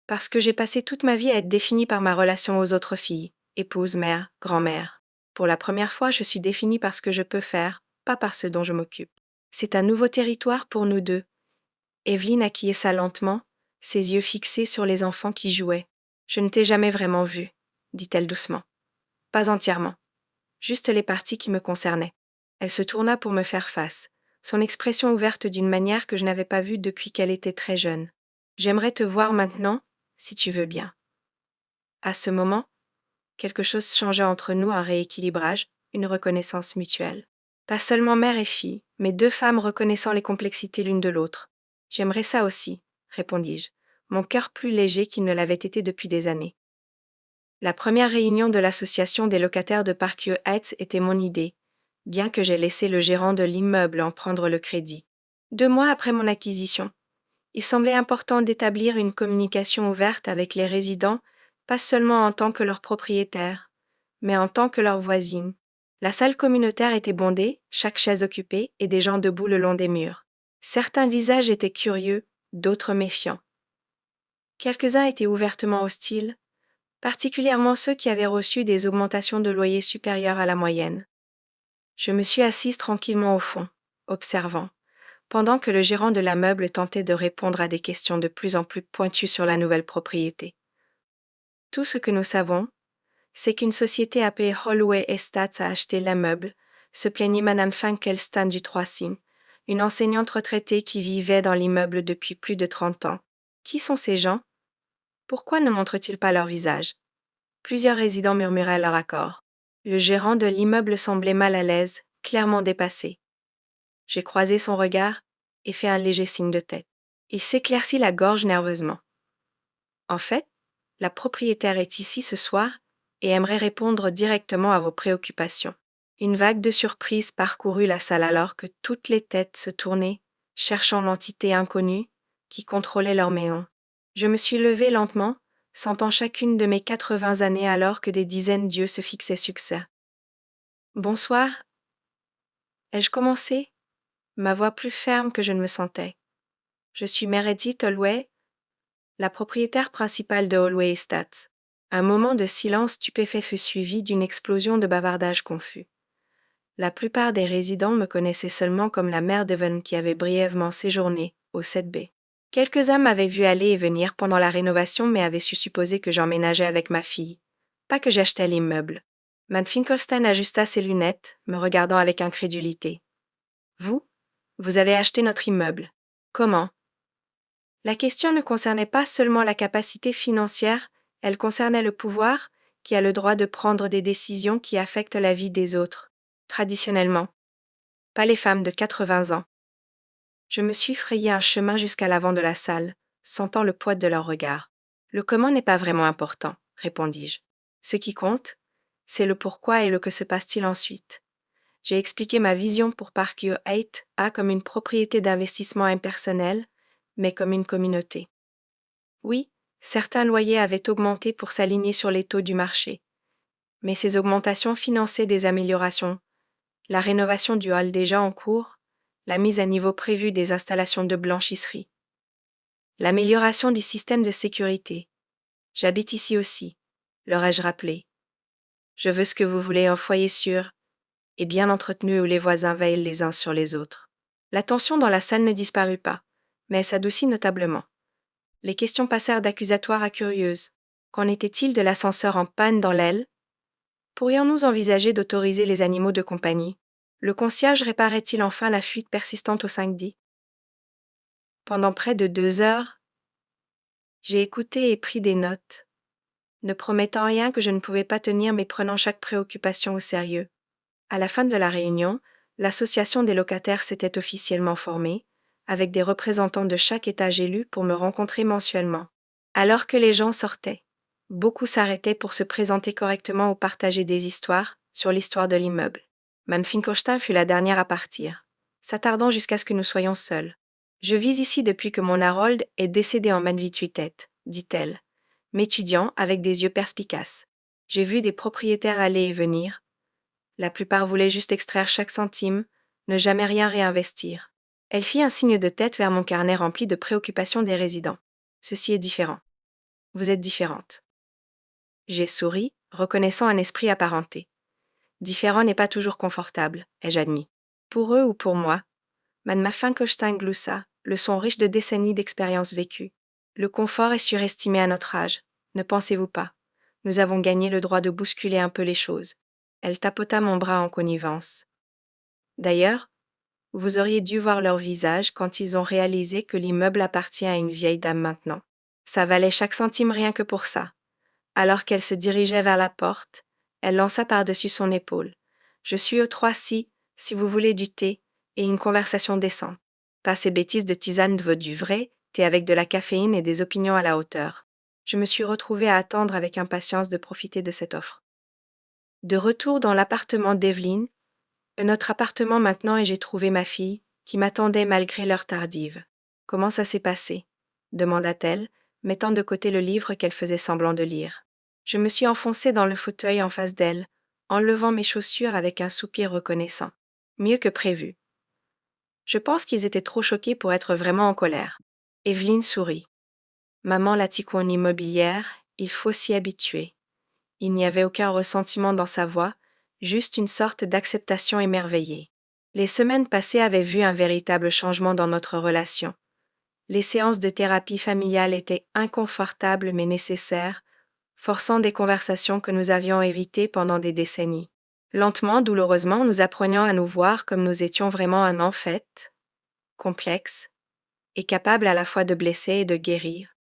parce que j'ai passé toute ma vie à être définie par ma relation aux autres filles, épouse, mère, grand-mère. Pour la première fois, je suis définie par ce que je peux faire, pas par ce dont je m'occupe. C'est un nouveau territoire pour nous deux. Evelyne acquiesça lentement, ses yeux fixés sur les enfants qui jouaient. Je ne t'ai jamais vraiment vue, dit-elle doucement. Pas entièrement. Juste les parties qui me concernaient. Elle se tourna pour me faire face, son expression ouverte d'une manière que je n'avais pas vue depuis qu'elle était très jeune. J'aimerais te voir maintenant, si tu veux bien. À ce moment, quelque chose changea entre nous, un rééquilibrage, une reconnaissance mutuelle. Pas seulement mère et fille, mais 2 femmes reconnaissant les complexités l'une de l'autre. J'aimerais ça aussi, répondis-je, mon cœur plus léger qu'il ne l'avait été depuis des années. La première réunion de l'association des locataires de Parkview Heights était mon idée, bien que j'ai laissé le gérant de l'immeuble en prendre le crédit. 2 mois après mon acquisition, il semblait important d'établir une communication ouverte avec les résidents, pas seulement en tant que leurs propriétaires, mais en tant que leurs voisines. La salle communautaire était bondée, chaque chaise occupée et des gens debout le long des murs. Certains visages étaient curieux, d'autres méfiants. Quelques-uns étaient ouvertement hostiles, particulièrement ceux qui avaient reçu des augmentations de loyer supérieures à la moyenne. Je me suis assise tranquillement au fond, observant, pendant que le gérant de l'immeuble tentait de répondre à des questions de plus en plus pointues sur la nouvelle propriété. Tout ce que nous savons, c'est qu'une société appelée Holloway Estates a acheté l'immeuble, se plaignit Madame Finkelstein du Troisième, une enseignante retraitée qui vivait dans l'immeuble depuis plus de 30 ans. Qui sont ces gens? Pourquoi ne montrent-ils pas leur visage? Plusieurs résidents murmuraient leur accord. Le gérant de l'immeuble semblait mal à l'aise, clairement dépassé. J'ai croisé son regard et fait un léger signe de tête. Il s'éclaircit la gorge nerveusement. En fait, la propriétaire est ici ce soir et aimerait répondre directement à vos préoccupations. Une vague de surprise parcourut la salle alors que toutes les têtes se tournaient, cherchant l'entité inconnue qui contrôlait leur méon. Je me suis levée lentement, sentant chacune de mes 80 années alors que des dizaines d'yeux se fixaient succès. Bonsoir, ai-je commencé? Ma voix plus ferme que je ne me sentais. Je suis Meredith Holloway, la propriétaire principale de Holloway Estates. Un moment de silence stupéfait fut suivi d'une explosion de bavardage confus. La plupart des résidents me connaissaient seulement comme la mère d'Evan qui avait brièvement séjourné au 7B. Quelques-uns m'avaient vu aller et venir pendant la rénovation mais avaient su supposer que j'emménageais avec ma fille, pas que j'achetais l'immeuble. Matt Finkelstein ajusta ses lunettes, me regardant avec incrédulité. Vous avez acheté notre immeuble. Comment? La question ne concernait pas seulement la capacité financière, elle concernait le pouvoir, qui a le droit de prendre des décisions qui affectent la vie des autres, traditionnellement. Pas les femmes de 80 ans. Je me suis frayé un chemin jusqu'à l'avant de la salle, sentant le poids de leur regard. Le comment n'est pas vraiment important, répondis-je. Ce qui compte, c'est le pourquoi et le que se passe-t-il ensuite. J'ai expliqué ma vision pour Parkview 8 A comme une propriété d'investissement impersonnel, mais comme une communauté. Oui, certains loyers avaient augmenté pour s'aligner sur les taux du marché, mais ces augmentations finançaient des améliorations, la rénovation du hall déjà en cours, la mise à niveau prévue des installations de blanchisserie, l'amélioration du système de sécurité. J'habite ici aussi, leur ai-je rappelé. Je veux ce que vous voulez, un foyer sûr et bien entretenu où les voisins veillent les uns sur les autres. La tension dans la salle ne disparut pas, mais s'adoucit notablement. Les questions passèrent d'accusatoires à curieuses. Qu'en était-il de l'ascenseur en panne dans l'aile? Pourrions-nous envisager d'autoriser les animaux de compagnie? Le concierge réparait-il enfin la fuite persistante au 5D? Pendant près de 2 heures, j'ai écouté et pris des notes, ne promettant rien que je ne pouvais pas tenir mais prenant chaque préoccupation au sérieux. À la fin de la réunion, l'association des locataires s'était officiellement formée, avec des représentants de chaque étage élu pour me rencontrer mensuellement. Alors que les gens sortaient, beaucoup s'arrêtaient pour se présenter correctement ou partager des histoires sur l'histoire de l'immeuble. Mme Finkelstein fut la dernière à partir, s'attardant jusqu'à ce que nous soyons seuls. Je vis ici depuis que mon Harold est décédé en Manvituitet, dit-elle, m'étudiant avec des yeux perspicaces. J'ai vu des propriétaires aller et venir. La plupart voulaient juste extraire chaque centime, ne jamais rien réinvestir. Elle fit un signe de tête vers mon carnet rempli de préoccupations des résidents. Ceci est différent. Vous êtes différente. J'ai souri, reconnaissant un esprit apparenté. Différent n'est pas toujours confortable, ai-je admis. Pour eux ou pour moi, Madame Finkelstein gloussa, le son riche de décennies d'expérience vécue. Le confort est surestimé à notre âge, ne pensez-vous pas? Nous avons gagné le droit de bousculer un peu les choses. Elle tapota mon bras en connivence. D'ailleurs, vous auriez dû voir leur visage quand ils ont réalisé que l'immeuble appartient à une vieille dame maintenant. Ça valait chaque centime rien que pour ça. Alors qu'elle se dirigeait vers la porte, elle lança par-dessus son épaule. Je suis au 3C, si vous voulez du thé, et une conversation décente. Pas ces bêtises de tisane de du vrai, thé avec de la caféine et des opinions à la hauteur. Je me suis retrouvée à attendre avec impatience de profiter de cette offre. De retour dans l'appartement d'Evelyn, Notre appartement maintenant et j'ai trouvé ma fille, qui m'attendait malgré l'heure tardive. Comment ça s'est passé? Demanda-t-elle, mettant de côté le livre qu'elle faisait semblant de lire. Je me suis enfoncée dans le fauteuil en face d'elle, enlevant mes chaussures avec un soupir reconnaissant. Mieux que prévu. Je pense qu'ils étaient trop choqués pour être vraiment en colère. Evelyne sourit. Maman la ticone immobilière, il faut s'y habituer. Il n'y avait aucun ressentiment dans sa voix, juste une sorte d'acceptation émerveillée. Les semaines passées avaient vu un véritable changement dans notre relation. Les séances de thérapie familiale étaient inconfortables mais nécessaires, forçant des conversations que nous avions évitées pendant des décennies. Lentement, douloureusement, nous apprenions à nous voir comme nous étions vraiment un en-fait, complexe, et capable à la fois de blesser et de guérir.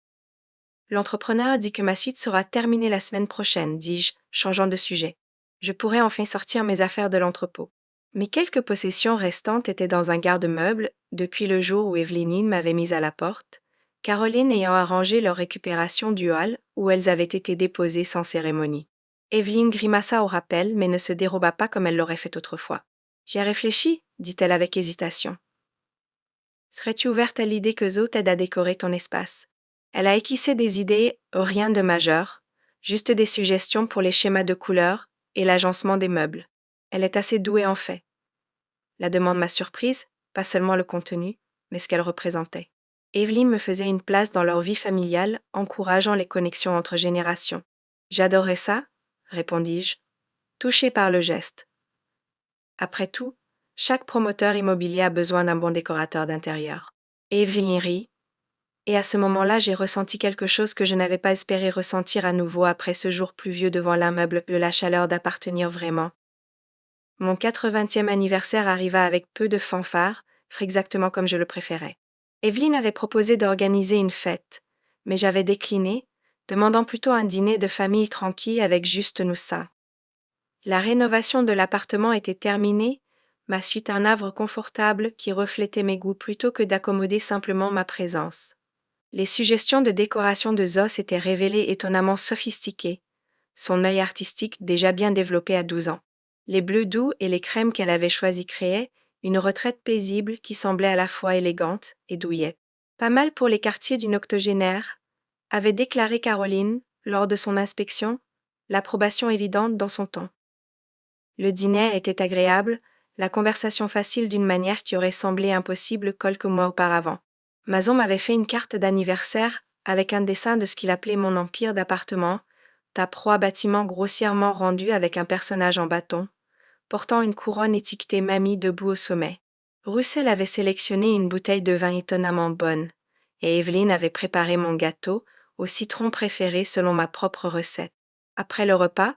L'entrepreneur dit que ma suite sera terminée la semaine prochaine, dis-je, changeant de sujet. Je pourrais enfin sortir mes affaires de l'entrepôt. Mes quelques possessions restantes étaient dans un garde-meuble depuis le jour où Evelyne m'avait mise à la porte, Caroline ayant arrangé leur récupération du hall où elles avaient été déposées sans cérémonie. Evelyne grimaça au rappel, mais ne se déroba pas comme elle l'aurait fait autrefois. J'y ai réfléchi, dit-elle avec hésitation. Serais-tu ouverte à l'idée que Zo t'aide à décorer ton espace? Elle a esquissé des idées, rien de majeur, juste des suggestions pour les schémas de couleurs et l'agencement des meubles. Elle est assez douée en fait. La demande m'a surprise, pas seulement le contenu, mais ce qu'elle représentait. Evelyne me faisait une place dans leur vie familiale, encourageant les connexions entre générations. J'adorais ça, répondis-je, touchée par le geste. Après tout, chaque promoteur immobilier a besoin d'un bon décorateur d'intérieur. Evelyne rit, et à ce moment-là, j'ai ressenti quelque chose que je n'avais pas espéré ressentir à nouveau après ce jour pluvieux devant l'immeuble de la chaleur d'appartenir vraiment. Mon 80e anniversaire arriva avec peu de fanfare, exactement comme je le préférais. Evelyne avait proposé d'organiser une fête, mais j'avais décliné, demandant plutôt un dîner de famille tranquille avec juste nous ça. La rénovation de l'appartement était terminée, ma suite un havre confortable qui reflétait mes goûts plutôt que d'accommoder simplement ma présence. Les suggestions de décoration de Zo s'étaient révélées étonnamment sophistiquées, son œil artistique déjà bien développé à 12 ans. Les bleus doux et les crèmes qu'elle avait choisis créaient une retraite paisible qui semblait à la fois élégante et douillette. Pas mal pour les quartiers d'une octogénaire, avait déclaré Caroline, lors de son inspection, l'approbation évidente dans son ton. Le dîner était agréable, la conversation facile d'une manière qui aurait semblé impossible quelques mois auparavant. Mazon m'avait fait une carte d'anniversaire avec un dessin de ce qu'il appelait mon empire d'appartements, à 3 bâtiments grossièrement rendus avec un personnage en bâton, portant une couronne étiquetée Mamie debout au sommet. Russell avait sélectionné une bouteille de vin étonnamment bonne, et Evelyne avait préparé mon gâteau au citron préféré selon ma propre recette. Après le repas,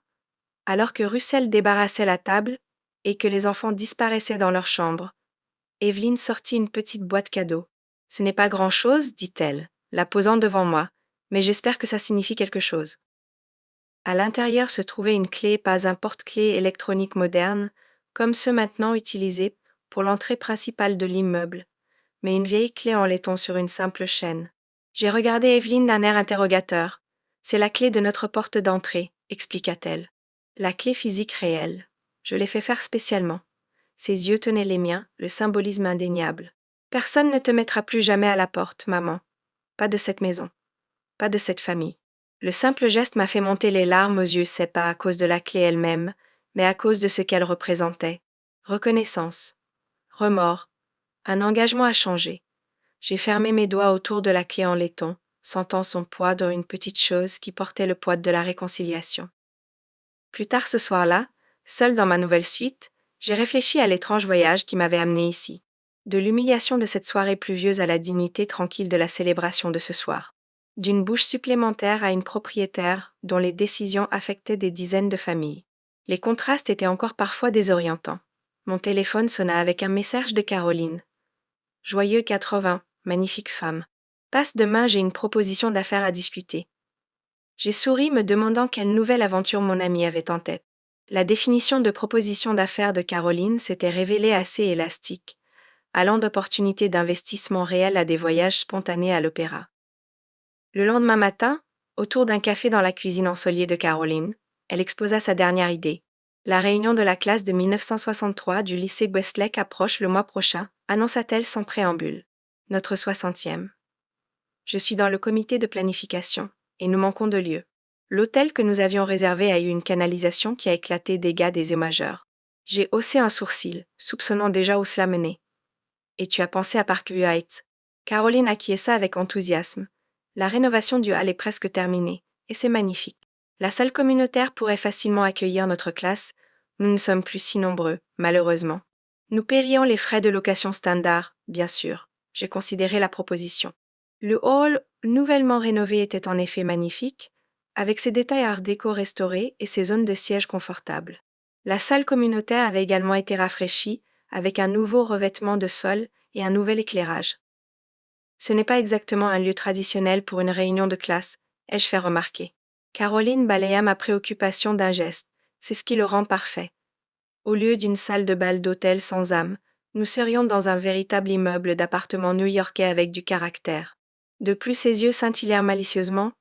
alors que Russell débarrassait la table et que les enfants disparaissaient dans leur chambre, Evelyne sortit une petite boîte cadeau. Ce n'est pas grand-chose, dit-elle, la posant devant moi, mais j'espère que ça signifie quelque chose. À l'intérieur se trouvait une clé, pas un porte-clés électronique moderne, comme ceux maintenant utilisés pour l'entrée principale de l'immeuble, mais une vieille clé en laiton sur une simple chaîne. J'ai regardé Evelyne d'un air interrogateur. C'est la clé de notre porte d'entrée, expliqua-t-elle. La clé physique réelle. Je l'ai fait faire spécialement. Ses yeux tenaient les miens, le symbolisme indéniable. Personne ne te mettra plus jamais à la porte, maman. Pas de cette maison. Pas de cette famille. Le simple geste m'a fait monter les larmes aux yeux, c'est pas à cause de la clé elle-même, mais à cause de ce qu'elle représentait. Reconnaissance. Remords. Un engagement à changer. J'ai fermé mes doigts autour de la clé en laiton, sentant son poids dans une petite chose qui portait le poids de la réconciliation. Plus tard ce soir-là, seule dans ma nouvelle suite, j'ai réfléchi à l'étrange voyage qui m'avait amené ici. De l'humiliation de cette soirée pluvieuse à la dignité tranquille de la célébration de ce soir. D'une bouche supplémentaire à une propriétaire dont les décisions affectaient des dizaines de familles. Les contrastes étaient encore parfois désorientants. Mon téléphone sonna avec un message de Caroline. Joyeux 80, magnifique femme. Passe demain, j'ai une proposition d'affaires à discuter. J'ai souri me demandant quelle nouvelle aventure mon ami avait en tête. La définition de proposition d'affaires de Caroline s'était révélée assez élastique, allant d'opportunités d'investissement réel à des voyages spontanés à l'opéra. Le lendemain matin, autour d'un café dans la cuisine ensoleillée de Caroline, elle exposa sa dernière idée, La réunion de la classe de 1963 du lycée Westlake approche le mois prochain, annonça-t-elle sans préambule. Notre 60e. Je suis dans le comité de planification, et nous manquons de lieu. L'hôtel que nous avions réservé a eu une canalisation qui a éclaté, dégâts des eaux majeurs. J'ai haussé un sourcil, soupçonnant déjà où cela menait. Et tu as pensé à Parkview Heights. Caroline acquiesça avec enthousiasme. La rénovation du hall est presque terminée, et c'est magnifique. La salle communautaire pourrait facilement accueillir notre classe. Nous ne sommes plus si nombreux, malheureusement. Nous paierions les frais de location standard, bien sûr. J'ai considéré la proposition. Le hall nouvellement rénové était en effet magnifique, avec ses détails art déco restaurés et ses zones de siège confortables. La salle communautaire avait également été rafraîchie, avec un nouveau revêtement de sol et un nouvel éclairage. Ce n'est pas exactement un lieu traditionnel pour une réunion de classe, ai-je fait remarquer. Caroline balaya ma préoccupation d'un geste, c'est ce qui le rend parfait. Au lieu d'une salle de bal d'hôtel sans âme, nous serions dans un véritable immeuble d'appartement new-yorkais avec du caractère. De plus, ses yeux scintillèrent malicieusement.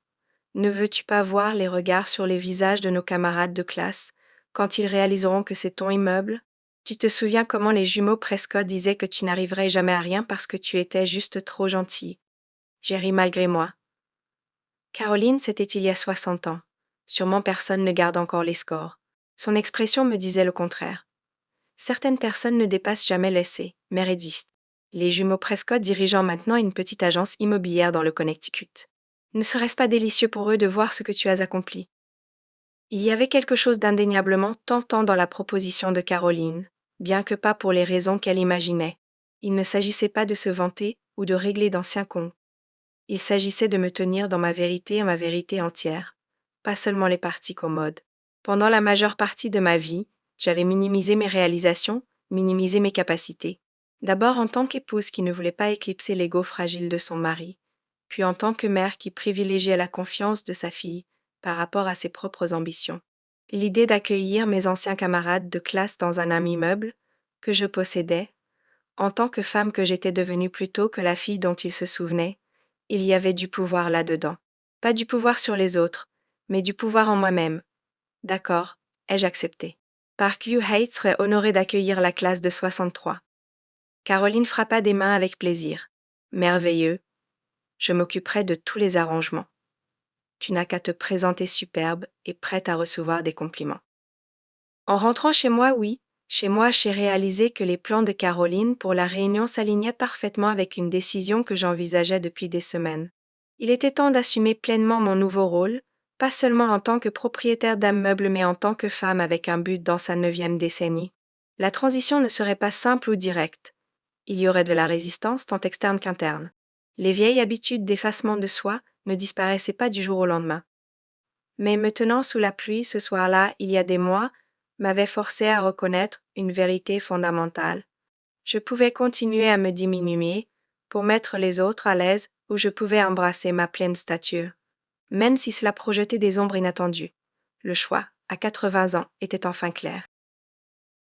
Ne veux-tu pas voir les regards sur les visages de nos camarades de classe quand ils réaliseront que c'est ton immeuble? Tu te souviens comment les jumeaux Prescott disaient que tu n'arriverais jamais à rien parce que tu étais juste trop gentil. J'ai ri malgré moi. Caroline, c'était il y a 60 ans. Sûrement personne ne garde encore les scores. Son expression me disait le contraire. Certaines personnes ne dépassent jamais l'essai, Meredith. Les jumeaux Prescott dirigeant maintenant une petite agence immobilière dans le Connecticut. Ne serait-ce pas délicieux pour eux de voir ce que tu as accompli? Il y avait quelque chose d'indéniablement tentant dans la proposition de Caroline, bien que pas pour les raisons qu'elle imaginait. Il ne s'agissait pas de se vanter ou de régler d'anciens comptes. Il s'agissait de me tenir dans ma vérité entière, pas seulement les parties commodes. Pendant la majeure partie de ma vie, j'avais minimisé mes réalisations, minimisé mes capacités. D'abord en tant qu'épouse qui ne voulait pas éclipser l'ego fragile de son mari, puis en tant que mère qui privilégiait la confiance de sa fille par rapport à ses propres ambitions. L'idée d'accueillir mes anciens camarades de classe dans un même immeuble, que je possédais, en tant que femme que j'étais devenue plus tôt que la fille dont il se souvenait, il y avait du pouvoir là-dedans. Pas du pouvoir sur les autres, mais du pouvoir en moi-même. D'accord, ai-je accepté. Parkview Heights serait honoré d'accueillir la classe de 63. Caroline frappa des mains avec plaisir. Merveilleux. Je m'occuperai de tous les arrangements. Tu n'as qu'à te présenter superbe et prête à recevoir des compliments. En rentrant chez moi, oui, chez moi, j'ai réalisé que les plans de Caroline pour la réunion s'alignaient parfaitement avec une décision que j'envisageais depuis des semaines. Il était temps d'assumer pleinement mon nouveau rôle, pas seulement en tant que propriétaire d'un meuble mais en tant que femme avec un but dans sa 9e décennie. La transition ne serait pas simple ou directe. Il y aurait de la résistance tant externe qu'interne. Les vieilles habitudes d'effacement de soi ne disparaissaient pas du jour au lendemain. Mais me tenant sous la pluie ce soir-là, il y a des mois, m'avait forcé à reconnaître une vérité fondamentale. Je pouvais continuer à me diminuer pour mettre les autres à l'aise ou je pouvais embrasser ma pleine stature, même si cela projetait des ombres inattendues. Le choix, à 80 ans, était enfin clair.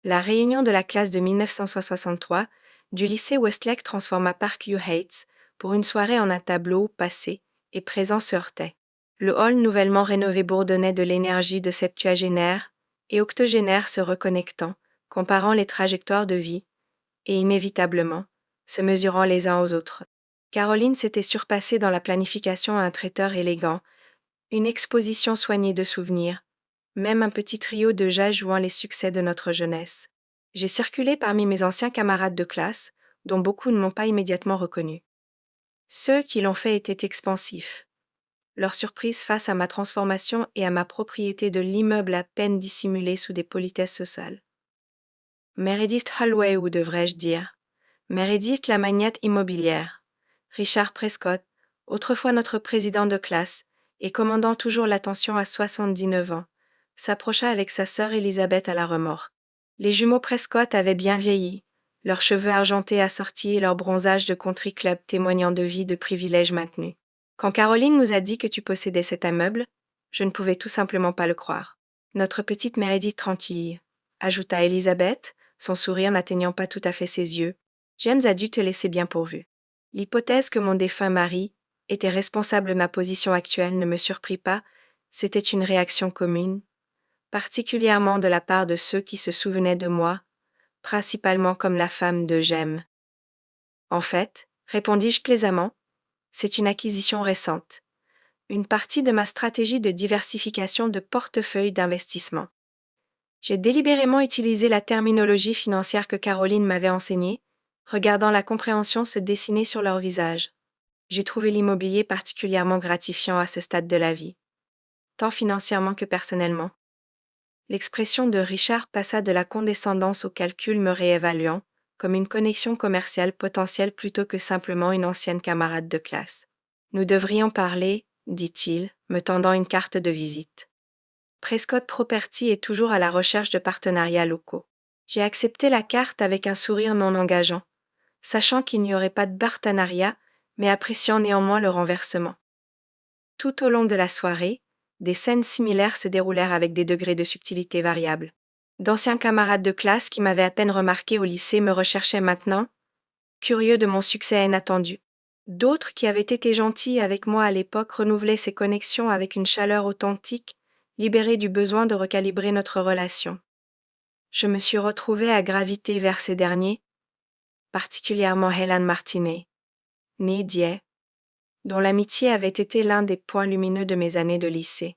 La réunion de la classe de 1963 du lycée Westlake transforma Parkview Heights pour une soirée en un tableau passé et présent se heurtait. Le hall nouvellement rénové bourdonnait de l'énergie de septuagénaires et octogénaires se reconnectant, comparant les trajectoires de vie, et inévitablement, se mesurant les uns aux autres. Caroline s'était surpassée dans la planification à un traiteur élégant, une exposition soignée de souvenirs, même un petit trio de jazz jouant les succès de notre jeunesse. J'ai circulé parmi mes anciens camarades de classe, dont beaucoup ne m'ont pas immédiatement reconnu. Ceux qui l'ont fait étaient expansifs. Leur surprise face à ma transformation et à ma propriété de l'immeuble à peine dissimulé sous des politesses sociales. Meredith Holloway, ou devrais-je dire. Meredith la magnate immobilière. Richard Prescott, autrefois notre président de classe, et commandant toujours l'attention à 79 ans, s'approcha avec sa sœur Elisabeth à la remorque. Les jumeaux Prescott avaient bien vieilli, leurs cheveux argentés assortis et leur bronzage de country club témoignant de vie de privilèges maintenus. Quand Caroline nous a dit que tu possédais cet immeuble, je ne pouvais tout simplement pas le croire. Notre petite Meredith tranquille, ajouta Elisabeth, son sourire n'atteignant pas tout à fait ses yeux. James a dû te laisser bien pourvu. L'hypothèse que mon défunt mari était responsable de ma position actuelle ne me surprit pas, c'était une réaction commune. particulièrement de la part de ceux qui se souvenaient de moi, principalement comme la femme de Jem. En fait, répondis-je plaisamment, c'est une acquisition récente, une partie de ma stratégie de diversification de portefeuille d'investissement. J'ai délibérément utilisé la terminologie financière que Caroline m'avait enseignée, regardant la compréhension se dessiner sur leur visage. J'ai trouvé l'immobilier particulièrement gratifiant à ce stade de la vie, tant financièrement que personnellement. L'expression de Richard passa de la condescendance au calcul me réévaluant, comme une connexion commerciale potentielle plutôt que simplement une ancienne camarade de classe. Nous devrions parler, dit-il, me tendant une carte de visite. Prescott Property est toujours à la recherche de partenariats locaux. J'ai accepté la carte avec un sourire non engageant, sachant qu'il n'y aurait pas de partenariat, mais appréciant néanmoins le renversement. Tout au long de la soirée, des scènes similaires se déroulèrent avec des degrés de subtilité variables. D'anciens camarades de classe qui m'avaient à peine remarqué au lycée me recherchaient maintenant, curieux de mon succès inattendu. D'autres qui avaient été gentils avec moi à l'époque renouvelaient ces connexions avec une chaleur authentique, libérée du besoin de recalibrer notre relation. Je me suis retrouvée à graviter vers ces derniers, particulièrement Helen Martinet, née Die, dont l'amitié avait été l'un des points lumineux de mes années de lycée.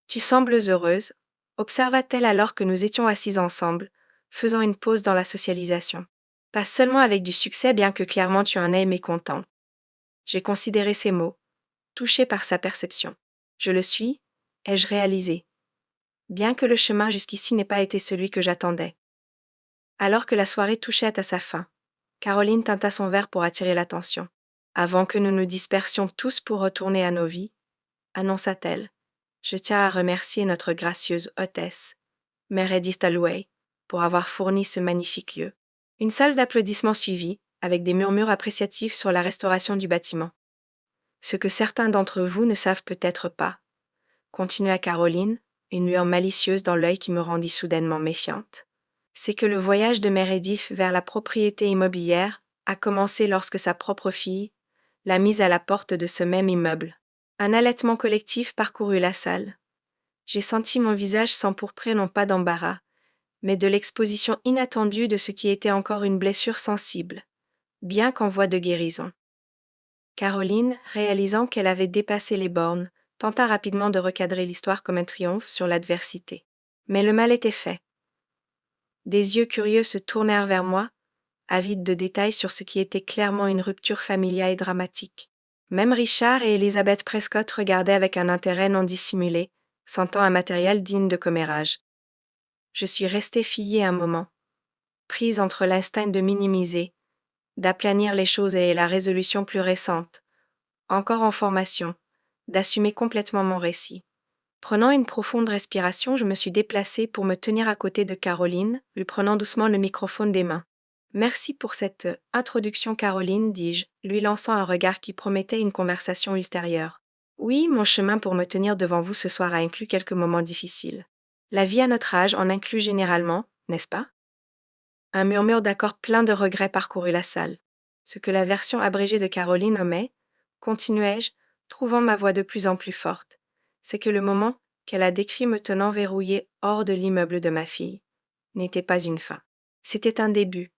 Tu sembles heureuse, observa-t-elle alors que nous étions assis ensemble, faisant une pause dans la socialisation. Pas seulement avec du succès, bien que clairement tu en aies mécontent. J'ai considéré ces mots, touché par sa perception. Je le suis, ai-je réalisé, bien que le chemin jusqu'ici n'ait pas été celui que j'attendais. Alors que la soirée touchait à sa fin, Caroline tinta son verre pour attirer l'attention. Avant que nous nous dispersions tous pour retourner à nos vies, annonça-t-elle. Je tiens à remercier notre gracieuse hôtesse, Meredith Alloway, pour avoir fourni ce magnifique lieu. Une salle d'applaudissements suivit, avec des murmures appréciatifs sur la restauration du bâtiment. Ce que certains d'entre vous ne savent peut-être pas, continua Caroline, une lueur malicieuse dans l'œil qui me rendit soudainement méfiante, c'est que le voyage de Meredith vers la propriété immobilière a commencé lorsque sa propre fille l'a mise à la porte de ce même immeuble. Un halètement collectif parcourut la salle. J'ai senti mon visage s'empourprer non pas d'embarras, mais de l'exposition inattendue de ce qui était encore une blessure sensible, bien qu'en voie de guérison. Caroline, réalisant qu'elle avait dépassé les bornes, tenta rapidement de recadrer l'histoire comme un triomphe sur l'adversité. Mais le mal était fait. Des yeux curieux se tournèrent vers moi, avides de détails sur ce qui était clairement une rupture familiale et dramatique. Même Richard et Elizabeth Prescott regardaient avec un intérêt non dissimulé, sentant un matériel digne de commérage. Je suis restée figée un moment, prise entre l'instinct de minimiser, d'aplanir les choses et la résolution plus récente, encore en formation, d'assumer complètement mon récit. Prenant une profonde respiration, je me suis déplacée pour me tenir à côté de Caroline, lui prenant doucement le microphone des mains. Merci pour cette introduction, Caroline, dis-je, lui lançant un regard qui promettait une conversation ultérieure. Oui, mon chemin pour me tenir devant vous ce soir a inclus quelques moments difficiles. La vie à notre âge en inclut généralement, n'est-ce pas? Un murmure d'accord plein de regrets parcourut la salle. Ce que la version abrégée de Caroline nommait, continuai-je, trouvant ma voix de plus en plus forte, c'est que le moment qu'elle a décrit me tenant verrouillé hors de l'immeuble de ma fille n'était pas une fin. C'était un début.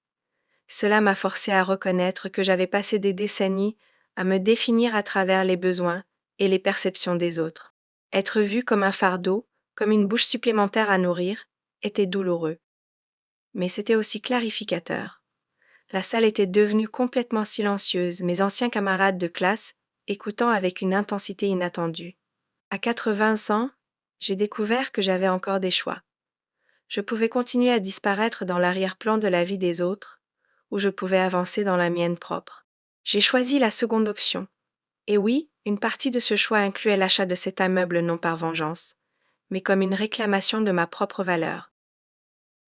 Cela m'a forcé à reconnaître que j'avais passé des décennies à me définir à travers les besoins et les perceptions des autres. Être vu comme un fardeau, comme une bouche supplémentaire à nourrir, était douloureux. Mais c'était aussi clarificateur. La salle était devenue complètement silencieuse, mes anciens camarades de classe écoutant avec une intensité inattendue. À 80 ans, j'ai découvert que j'avais encore des choix. Je pouvais continuer à disparaître dans l'arrière-plan de la vie des autres, ou je pouvais avancer dans la mienne propre. J'ai choisi la seconde option. Et oui, une partie de ce choix incluait l'achat de cet immeuble non par vengeance, mais comme une réclamation de ma propre valeur.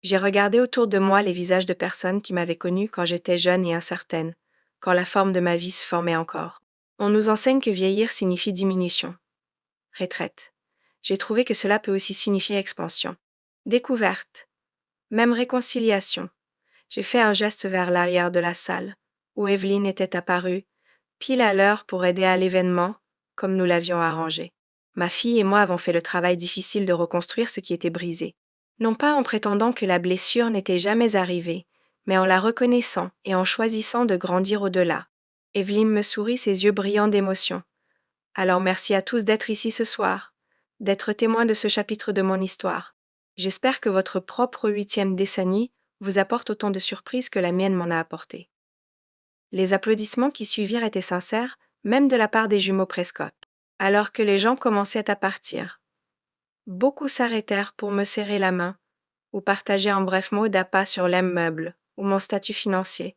J'ai regardé autour de moi les visages de personnes qui m'avaient connue quand j'étais jeune et incertaine, quand la forme de ma vie se formait encore. On nous enseigne que vieillir signifie diminution, retraite. J'ai trouvé que cela peut aussi signifier expansion, découverte, même réconciliation. J'ai fait un geste vers l'arrière de la salle, où Evelyne était apparue, pile à l'heure pour aider à l'événement, comme nous l'avions arrangé. Ma fille et moi avons fait le travail difficile de reconstruire ce qui était brisé. Non pas en prétendant que la blessure n'était jamais arrivée, mais en la reconnaissant et en choisissant de grandir au-delà. Evelyne me sourit, ses yeux brillants d'émotion. Alors merci à tous d'être ici ce soir, d'être témoins de ce chapitre de mon histoire. J'espère que votre propre 8e décennie vous apporte autant de surprises que la mienne m'en a apporté. Les applaudissements qui suivirent étaient sincères, même de la part des jumeaux Prescott. Alors que les gens commençaient à partir, beaucoup s'arrêtèrent pour me serrer la main ou partager en bref mots d'appât sur l'immeuble ou mon statut financier,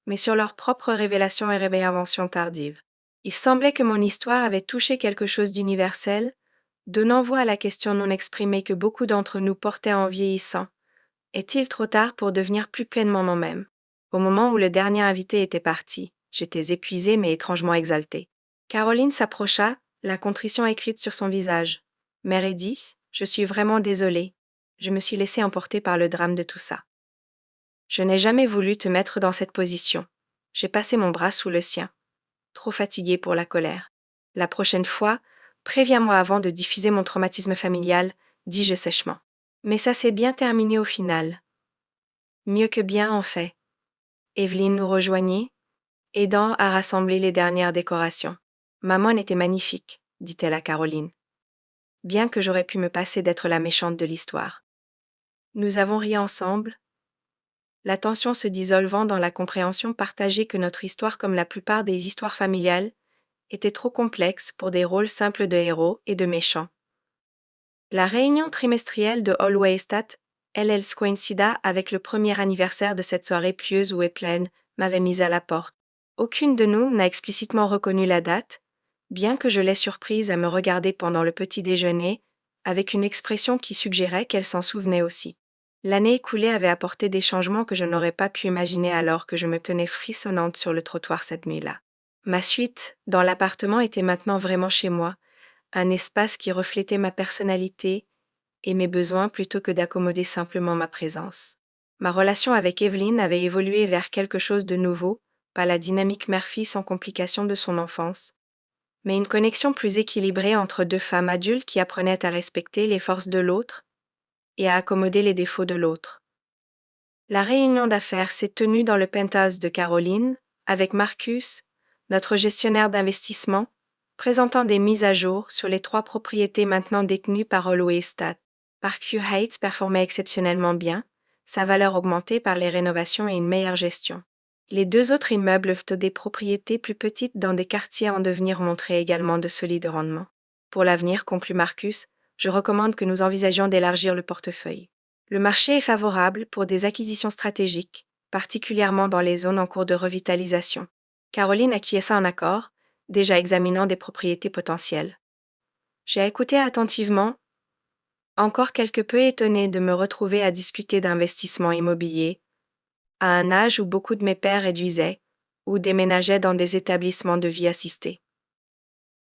mais sur leurs propres révélations et réinventions tardives. Il semblait que mon histoire avait touché quelque chose d'universel, donnant voix à la question non exprimée que beaucoup d'entre nous portaient en vieillissant. Est-il trop tard pour devenir plus pleinement moi-même? Au moment où le dernier invité était parti, j'étais épuisée mais étrangement exaltée. Caroline s'approcha, la contrition écrite sur son visage. Mère Edith, je suis vraiment désolée. Je me suis laissée emporter par le drame de tout ça. Je n'ai jamais voulu te mettre dans cette position. J'ai passé mon bras sous le sien, trop fatiguée pour la colère. La prochaine fois, préviens-moi avant de diffuser mon traumatisme familial, dis-je sèchement. Mais ça s'est bien terminé au final. Mieux que bien, en fait. Evelyne nous rejoignit, aidant à rassembler les dernières décorations. Maman était magnifique, dit-elle à Caroline. Bien que j'aurais pu me passer d'être la méchante de l'histoire. Nous avons ri ensemble, la tension se dissolvant dans la compréhension partagée que notre histoire, comme la plupart des histoires familiales, était trop complexe pour des rôles simples de héros et de méchants. La réunion trimestrielle de Holway-Stat, elle coïncida avec le premier anniversaire de cette soirée pieuse où Epleine m'avait mise à la porte. Aucune de nous n'a explicitement reconnu la date, bien que je l'ai surprise à me regarder pendant le petit déjeuner, avec une expression qui suggérait qu'elle s'en souvenait aussi. L'année écoulée avait apporté des changements que je n'aurais pas pu imaginer alors que je me tenais frissonnante sur le trottoir cette nuit-là. Ma suite dans l'appartement était maintenant vraiment chez moi, un espace qui reflétait ma personnalité et mes besoins plutôt que d'accommoder simplement ma présence. Ma relation avec Evelyne avait évolué vers quelque chose de nouveau, pas la dynamique mère-fille sans complications de son enfance, mais une connexion plus équilibrée entre deux femmes adultes qui apprenaient à respecter les forces de l'autre et à accommoder les défauts de l'autre. La réunion d'affaires s'est tenue dans le penthouse de Caroline, avec Marcus, notre gestionnaire d'investissement, présentant des mises à jour sur les 3 propriétés maintenant détenues par Holway-Stat. Parkview Heights performait exceptionnellement bien, sa valeur augmentée par les rénovations et une meilleure gestion. Les 2 autres immeubles des propriétés plus petites dans des quartiers en devenir montraient également de solides rendements. Pour l'avenir, conclut Marcus, je recommande que nous envisagions d'élargir le portefeuille. Le marché est favorable pour des acquisitions stratégiques, particulièrement dans les zones en cours de revitalisation. Caroline acquiesça en accord, déjà examinant des propriétés potentielles. J'ai écouté attentivement, encore quelque peu étonnée de me retrouver à discuter d'investissement immobilier, à un âge où beaucoup de mes pairs réduisaient ou déménageaient dans des établissements de vie assistée.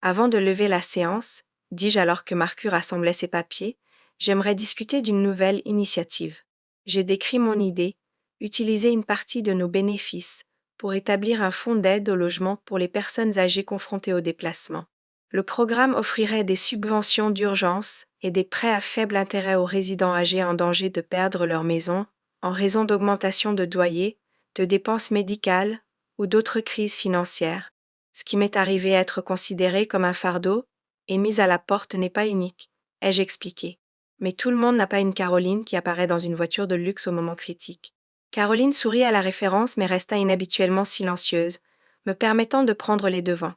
Avant de lever la séance, dis-je alors que Marcus rassemblait ses papiers, j'aimerais discuter d'une nouvelle initiative. J'ai décrit mon idée, utiliser une partie de nos bénéfices pour établir un fonds d'aide au logement pour les personnes âgées confrontées au déplacement. Le programme offrirait des subventions d'urgence et des prêts à faible intérêt aux résidents âgés en danger de perdre leur maison en raison d'augmentation de loyers, de dépenses médicales ou d'autres crises financières. Ce qui m'est arrivé être considéré comme un fardeau et mis à la porte n'est pas unique, ai-je expliqué. Mais tout le monde n'a pas une Caroline qui apparaît dans une voiture de luxe au moment critique. Caroline sourit à la référence mais resta inhabituellement silencieuse, me permettant de prendre les devants.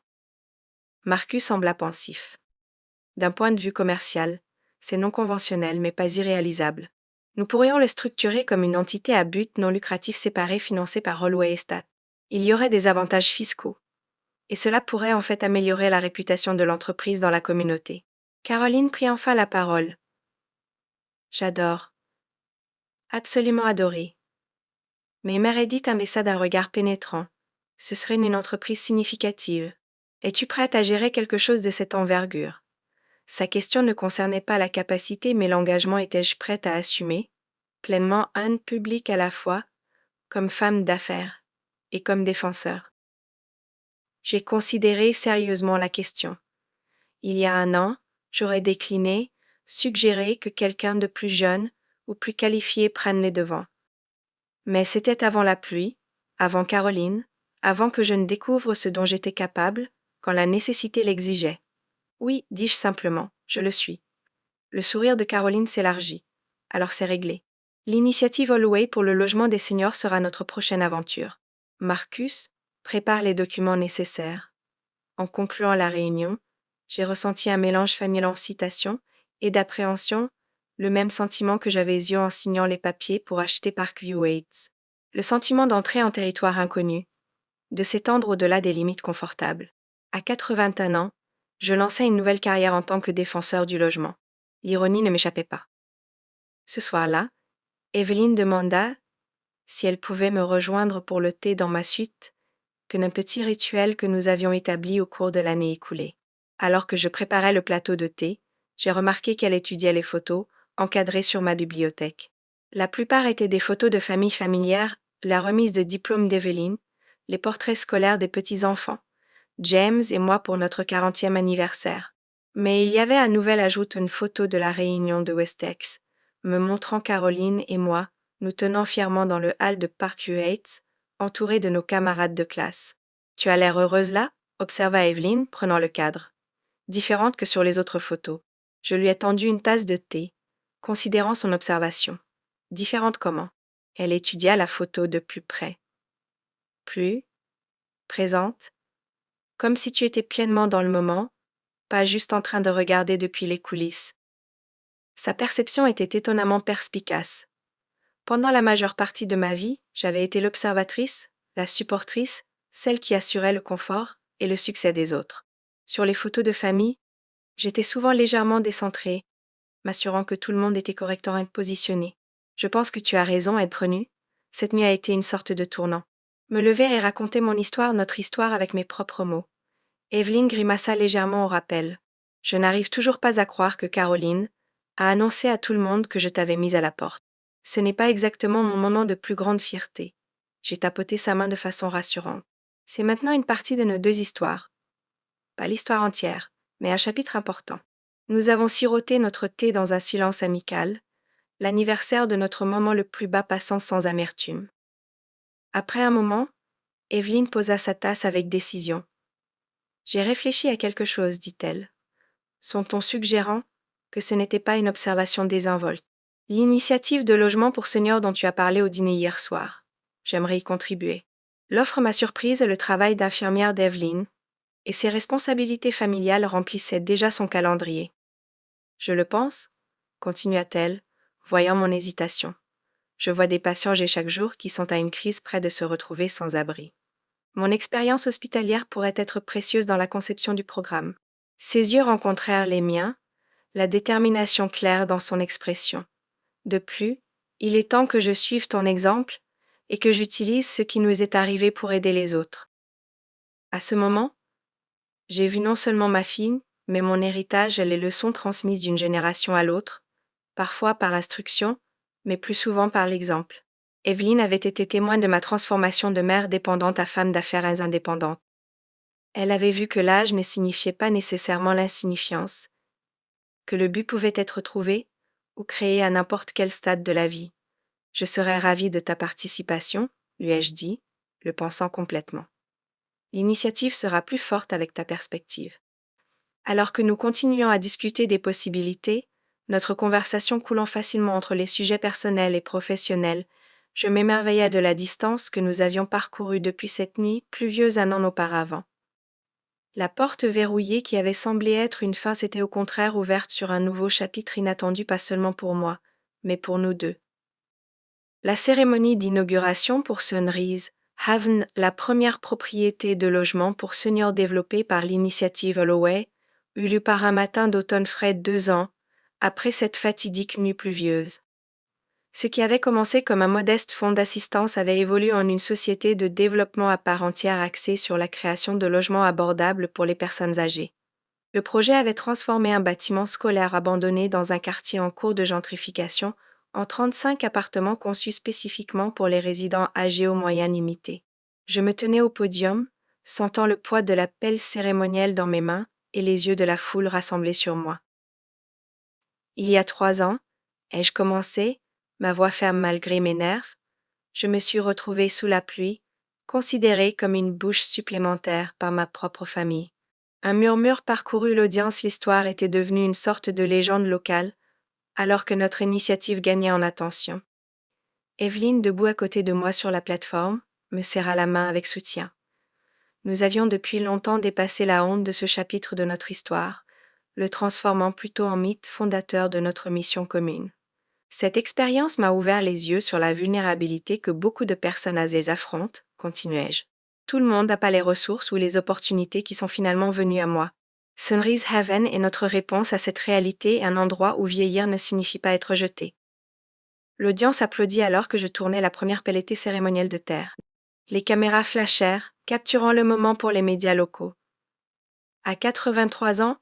Marcus sembla pensif. D'un point de vue commercial, c'est non conventionnel mais pas irréalisable. Nous pourrions le structurer comme une entité à but non lucratif séparée financée par Holway-Stat. Il y aurait des avantages fiscaux. Et cela pourrait en fait améliorer la réputation de l'entreprise dans la communauté. Caroline prit enfin la parole. J'adore. Absolument adoré. Mais Mère Edith abaissa d'un regard pénétrant. Ce serait une entreprise significative. Es-tu prête à gérer quelque chose de cette envergure? Sa question ne concernait pas la capacité mais l'engagement étais-je prête à assumer, pleinement un public à la fois, comme femme d'affaires et comme défenseur. J'ai considéré sérieusement la question. Il y a un an, j'aurais décliné, suggéré que quelqu'un de plus jeune ou plus qualifié prenne les devants. Mais c'était avant la pluie, avant Caroline, avant que je ne découvre ce dont j'étais capable, quand la nécessité l'exigeait. Oui, dis-je simplement, je le suis. Le sourire de Caroline s'élargit. Alors c'est réglé. L'initiative Holloway pour le logement des seniors sera notre prochaine aventure. Marcus prépare les documents nécessaires. En concluant la réunion, j'ai ressenti un mélange familial en citation et d'appréhension, le même sentiment que j'avais eu en signant les papiers pour acheter Parkview Heights. Le sentiment d'entrer en territoire inconnu, de s'étendre au-delà des limites confortables. À 81 ans, je lançais une nouvelle carrière en tant que défenseur du logement. L'ironie ne m'échappait pas. Ce soir-là, Evelyne demanda si elle pouvait me rejoindre pour le thé dans ma suite, que d'un petit rituel que nous avions établi au cours de l'année écoulée. Alors que je préparais le plateau de thé, j'ai remarqué qu'elle étudiait les photos, encadrées sur ma bibliothèque. La plupart étaient des photos de familles familières, la remise de diplôme d'Evelyne, les portraits scolaires des petits-enfants, James et moi pour notre 40e anniversaire. Mais il y avait à nouvel ajoute une photo de la réunion de Westex, me montrant Caroline et moi, nous tenant fièrement dans le hall de Parkview Heights, entourés de nos camarades de classe. Tu as l'air heureuse là, observa Evelyne, prenant le cadre. Différente que sur les autres photos. Je lui ai tendu une tasse de thé, considérant son observation. Différente comment? Elle étudia la photo de plus près. Plus, présente, comme si tu étais pleinement dans le moment, pas juste en train de regarder depuis les coulisses. Sa perception était étonnamment perspicace. Pendant la majeure partie de ma vie, j'avais été l'observatrice, la supportrice, celle qui assurait le confort et le succès des autres. Sur les photos de famille, j'étais souvent légèrement décentrée, m'assurant que tout le monde était correctement positionné. Je pense que tu as raison, être nue. Cette nuit a été une sorte de tournant. Me lever et raconter mon histoire, notre histoire avec mes propres mots. Evelyne grimaça légèrement au rappel. Je n'arrive toujours pas à croire que Caroline a annoncé à tout le monde que je t'avais mise à la porte. Ce n'est pas exactement mon moment de plus grande fierté. J'ai tapoté sa main de façon rassurante. C'est maintenant une partie de nos deux histoires. Pas l'histoire entière, mais un chapitre important. Nous avons siroté notre thé dans un silence amical, l'anniversaire de notre moment le plus bas passant sans amertume. Après un moment, Evelyne posa sa tasse avec décision. J'ai réfléchi à quelque chose, dit-elle, son ton suggérant que ce n'était pas une observation désinvolte. L'initiative de logement pour seniors dont tu as parlé au dîner hier soir. J'aimerais y contribuer. L'offre m'a surprise, le travail d'infirmière d'Evelyne, et ses responsabilités familiales remplissaient déjà son calendrier. Je le pense, continua-t-elle, voyant mon hésitation. Je vois des patients chaque jour qui sont à une crise près de se retrouver sans abri. Mon expérience hospitalière pourrait être précieuse dans la conception du programme. Ses yeux rencontrèrent les miens, la détermination claire dans son expression. De plus, il est temps que je suive ton exemple et que j'utilise ce qui nous est arrivé pour aider les autres. À ce moment, j'ai vu non seulement ma fille, mais mon héritage et les leçons transmises d'une génération à l'autre, parfois par instruction, mais plus souvent par l'exemple. Evelyne avait été témoin de ma transformation de mère dépendante à femme d'affaires indépendante. Elle avait vu que l'âge ne signifiait pas nécessairement l'insignifiance, que le but pouvait être trouvé ou créé à n'importe quel stade de la vie. Je serais ravie de ta participation, lui ai-je dit, le pensant complètement. L'initiative sera plus forte avec ta perspective. Alors que nous continuions à discuter des possibilités, notre conversation coulant facilement entre les sujets personnels et professionnels, je m'émerveillais de la distance que nous avions parcourue depuis cette nuit pluvieuse un an auparavant. La porte verrouillée qui avait semblé être une fin s'était au contraire ouverte sur un nouveau chapitre inattendu pas seulement pour moi, mais pour nous deux. La cérémonie d'inauguration pour Sunrise Haven, la première propriété de logement pour seniors développée par l'initiative Holloway, eut lieu par un matin d'automne frais 2 ans, après cette fatidique nuit pluvieuse. Ce qui avait commencé comme un modeste fonds d'assistance avait évolué en une société de développement à part entière axée sur la création de logements abordables pour les personnes âgées. Le projet avait transformé un bâtiment scolaire abandonné dans un quartier en cours de gentrification en 35 appartements conçus spécifiquement pour les résidents âgés aux moyens limités. Je me tenais au podium, sentant le poids de la pelle cérémonielle dans mes mains et les yeux de la foule rassemblée sur moi. Il y a 3 ans, ai-je commencé, ma voix ferme malgré mes nerfs, je me suis retrouvée sous la pluie, considérée comme une bouche supplémentaire par ma propre famille. Un murmure parcourut l'audience, l'histoire était devenue une sorte de légende locale, alors que notre initiative gagnait en attention. Evelyne, debout à côté de moi sur la plateforme, me serra la main avec soutien. Nous avions depuis longtemps dépassé la honte de ce chapitre de notre histoire, le transformant plutôt en mythe fondateur de notre mission commune. Cette expérience m'a ouvert les yeux sur la vulnérabilité que beaucoup de personnes âgées affrontent, continuai-je. Tout le monde n'a pas les ressources ou les opportunités qui sont finalement venues à moi. Sunrise Haven est notre réponse à cette réalité, un endroit où vieillir ne signifie pas être jeté. L'audience applaudit alors que je tournais la première pelletée cérémonielle de terre. Les caméras flashèrent, capturant le moment pour les médias locaux. À 83 ans,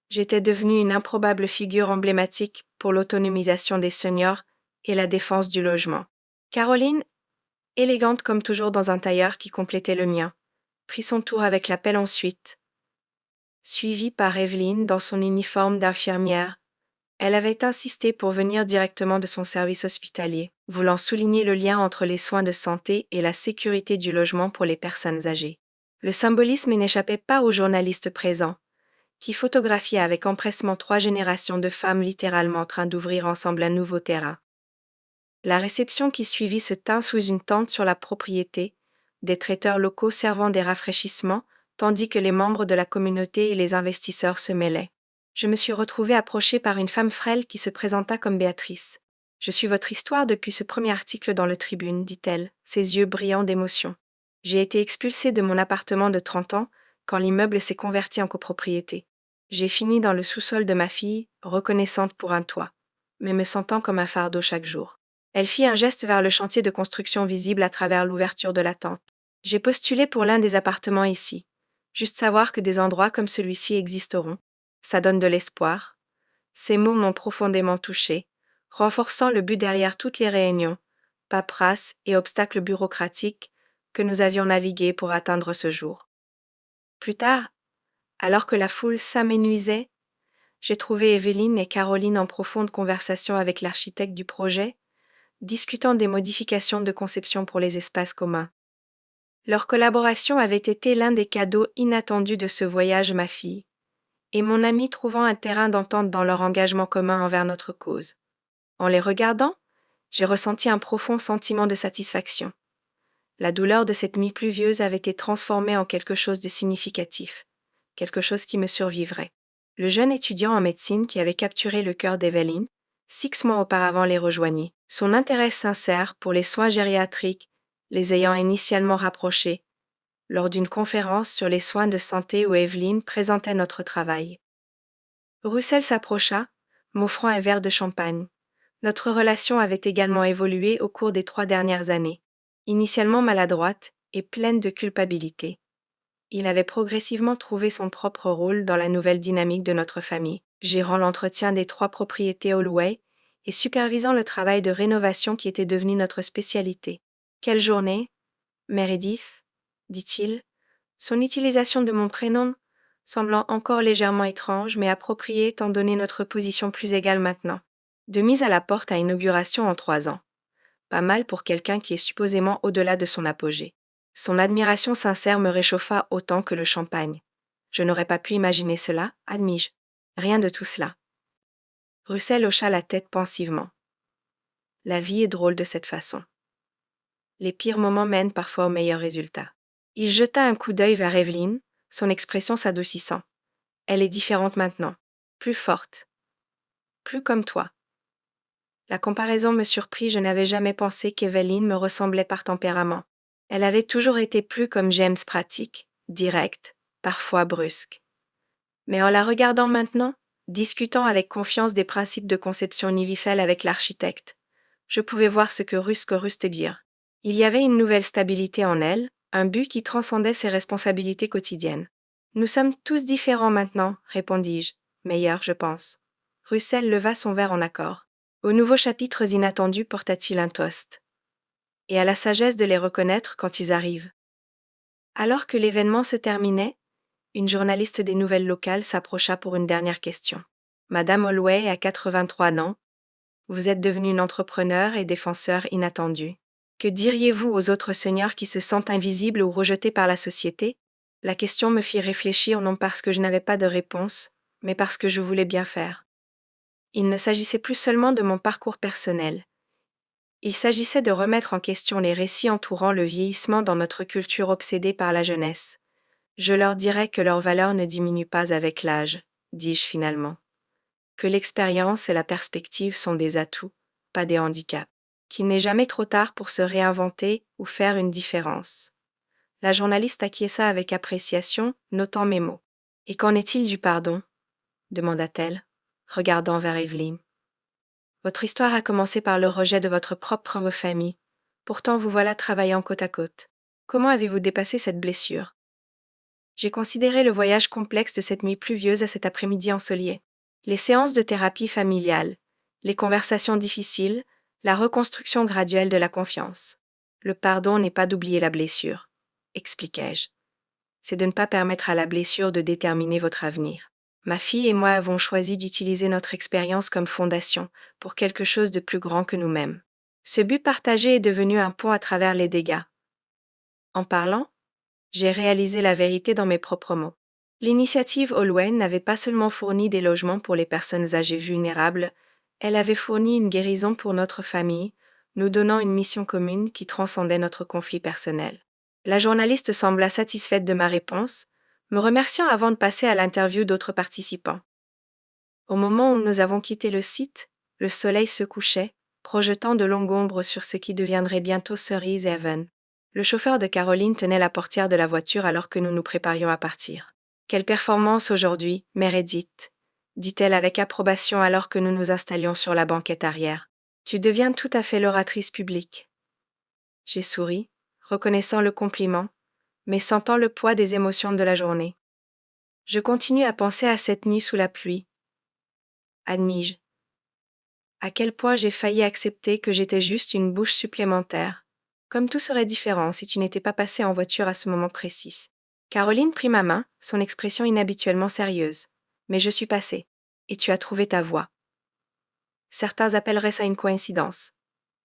j'étais devenue une improbable figure emblématique pour l'autonomisation des seniors et la défense du logement. Caroline, élégante comme toujours dans un tailleur qui complétait le mien, prit son tour avec la pelle ensuite, suivie par Evelyne dans son uniforme d'infirmière. Elle avait insisté pour venir directement de son service hospitalier, voulant souligner le lien entre les soins de santé et la sécurité du logement pour les personnes âgées. Le symbolisme n'échappait pas aux journalistes présents, qui photographiaient avec empressement 3 générations de femmes littéralement en train d'ouvrir ensemble un nouveau terrain. La réception qui suivit se tint sous une tente sur la propriété, des traiteurs locaux servant des rafraîchissements, tandis que les membres de la communauté et les investisseurs se mêlaient. Je me suis retrouvée approchée par une femme frêle qui se présenta comme Béatrice. « Je suis votre histoire depuis ce premier article dans le Tribune, dit-elle, ses yeux brillants d'émotion. J'ai été expulsée de mon appartement de 30 ans quand l'immeuble s'est converti en copropriété. J'ai fini dans le sous-sol de ma fille, reconnaissante pour un toit, mais me sentant comme un fardeau chaque jour. » Elle fit un geste vers le chantier de construction visible à travers l'ouverture de la tente. « J'ai postulé pour l'un des appartements ici. Juste savoir que des endroits comme celui-ci existeront. Ça donne de l'espoir. » Ces mots m'ont profondément touchée, renforçant le but derrière toutes les réunions, paperasses et obstacles bureaucratiques que nous avions navigués pour atteindre ce jour. Plus tard, alors que la foule s'amenuisait, j'ai trouvé Evelyne et Caroline en profonde conversation avec l'architecte du projet, discutant des modifications de conception pour les espaces communs. Leur collaboration avait été l'un des cadeaux inattendus de ce voyage, ma fille, et mon ami trouvant un terrain d'entente dans leur engagement commun envers notre cause. En les regardant, j'ai ressenti un profond sentiment de satisfaction. La douleur de cette nuit pluvieuse avait été transformée en quelque chose de significatif, quelque chose qui me survivrait. Le jeune étudiant en médecine qui avait capturé le cœur d'Evelyne, 6 mois auparavant les rejoignit. Son intérêt sincère pour les soins gériatriques, les ayant initialement rapprochés, lors d'une conférence sur les soins de santé où Evelyne présentait notre travail. Russell s'approcha, m'offrant un verre de champagne. Notre relation avait également évolué au cours des 3 dernières années, initialement maladroite et pleine de culpabilité. Il avait progressivement trouvé son propre rôle dans la nouvelle dynamique de notre famille, gérant l'entretien des 3 propriétés Holloway et supervisant le travail de rénovation qui était devenu notre spécialité. « Quelle journée, Meredith ?» dit-il, son utilisation de mon prénom semblant encore légèrement étrange mais appropriée étant donné notre position plus égale maintenant. De mise à la porte à inauguration en 3 ans. Pas mal pour quelqu'un qui est supposément au-delà de son apogée. Son admiration sincère me réchauffa autant que le champagne. Je n'aurais pas pu imaginer cela, admis-je. Rien de tout cela. Russell hocha la tête pensivement. La vie est drôle de cette façon. Les pires moments mènent parfois aux meilleurs résultats. Il jeta un coup d'œil vers Evelyne, son expression s'adoucissant. Elle est différente maintenant, plus forte, plus comme toi. La comparaison me surprit, je n'avais jamais pensé qu'Evelyne me ressemblait par tempérament. Elle avait toujours été plus comme James pratique, directe, parfois brusque. Mais en la regardant maintenant, discutant avec confiance des principes de conception nivifelle avec l'architecte, je pouvais voir ce que Ruste dire. Il y avait une nouvelle stabilité en elle, un but qui transcendait ses responsabilités quotidiennes. Nous sommes tous différents maintenant, répondis-je. Meilleurs, je pense. Russell leva son verre en accord. Aux nouveaux chapitres inattendus porta-t-il un toast. Et à la sagesse de les reconnaître quand ils arrivent. Alors que l'événement se terminait, une journaliste des nouvelles locales s'approcha pour une dernière question. Madame Holloway a 83 ans. Vous êtes devenue une entrepreneur et défenseur inattendue. Que diriez-vous aux autres seniors qui se sentent invisibles ou rejetés par la société? La question me fit réfléchir non parce que je n'avais pas de réponse, mais parce que je voulais bien faire. Il ne s'agissait plus seulement de mon parcours personnel. Il s'agissait de remettre en question les récits entourant le vieillissement dans notre culture obsédée par la jeunesse. Je leur dirais que leur valeur ne diminue pas avec l'âge, dis-je finalement. Que l'expérience et la perspective sont des atouts, pas des handicaps. Qu'il n'est jamais trop tard pour se réinventer ou faire une différence. La journaliste acquiesça avec appréciation, notant mes mots. Et qu'en est-il du pardon? Demanda-t-elle, regardant vers Evelyne. Votre histoire a commencé par le rejet de votre propre famille. Pourtant, vous voilà travaillant côte à côte. Comment avez-vous dépassé cette blessure? J'ai considéré le voyage complexe de cette nuit pluvieuse à cet après-midi ensoleillé. Les séances de thérapie familiale, les conversations difficiles, la reconstruction graduelle de la confiance. Le pardon n'est pas d'oublier la blessure, expliquai-je. C'est de ne pas permettre à la blessure de déterminer votre avenir. Ma fille et moi avons choisi d'utiliser notre expérience comme fondation pour quelque chose de plus grand que nous-mêmes. Ce but partagé est devenu un pont à travers les dégâts. En parlant, j'ai réalisé la vérité dans mes propres mots. L'initiative Holloway n'avait pas seulement fourni des logements pour les personnes âgées vulnérables, elle avait fourni une guérison pour notre famille, nous donnant une mission commune qui transcendait notre conflit personnel. La journaliste sembla satisfaite de ma réponse, me remerciant avant de passer à l'interview d'autres participants. Au moment où nous avons quitté le site, le soleil se couchait, projetant de longues ombres sur ce qui deviendrait bientôt Cerise Haven. Le chauffeur de Caroline tenait la portière de la voiture alors que nous nous préparions à partir. Quelle performance aujourd'hui, Meredith, dit-elle avec approbation alors que nous nous installions sur la banquette arrière. Tu deviens tout à fait l'oratrice publique. J'ai souri, reconnaissant le compliment, mais sentant le poids des émotions de la journée. Je continue à penser à cette nuit sous la pluie. Admis-je. À quel point j'ai failli accepter que j'étais juste une bouche supplémentaire. Comme tout serait différent si tu n'étais pas passé en voiture à ce moment précis. Caroline prit ma main, son expression inhabituellement sérieuse. Mais je suis passée. Et tu as trouvé ta voie. Certains appelleraient ça une coïncidence.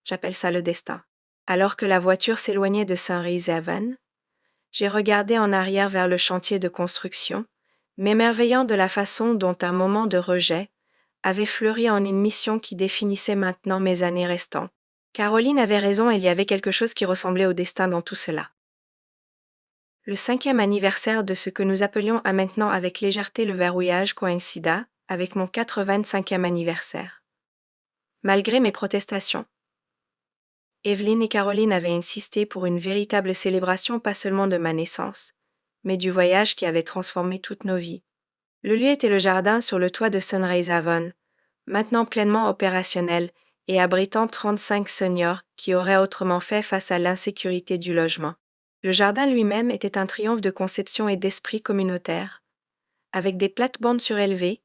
J'appelle ça le destin. Alors que la voiture s'éloignait de Sunrise-Haven, j'ai regardé en arrière vers le chantier de construction, m'émerveillant de la façon dont un moment de rejet avait fleuri en une mission qui définissait maintenant mes années restantes. Caroline avait raison, il y avait quelque chose qui ressemblait au destin dans tout cela. Le 5e anniversaire de ce que nous appelions à maintenant avec légèreté le verrouillage coïncida avec mon 85e anniversaire. Malgré mes protestations, Evelyne et Caroline avaient insisté pour une véritable célébration pas seulement de ma naissance, mais du voyage qui avait transformé toutes nos vies. Le lieu était le jardin sur le toit de Sunrise Haven, maintenant pleinement opérationnel et abritant 35 seniors qui auraient autrement fait face à l'insécurité du logement. Le jardin lui-même était un triomphe de conception et d'esprit communautaire, avec des plates-bandes surélevées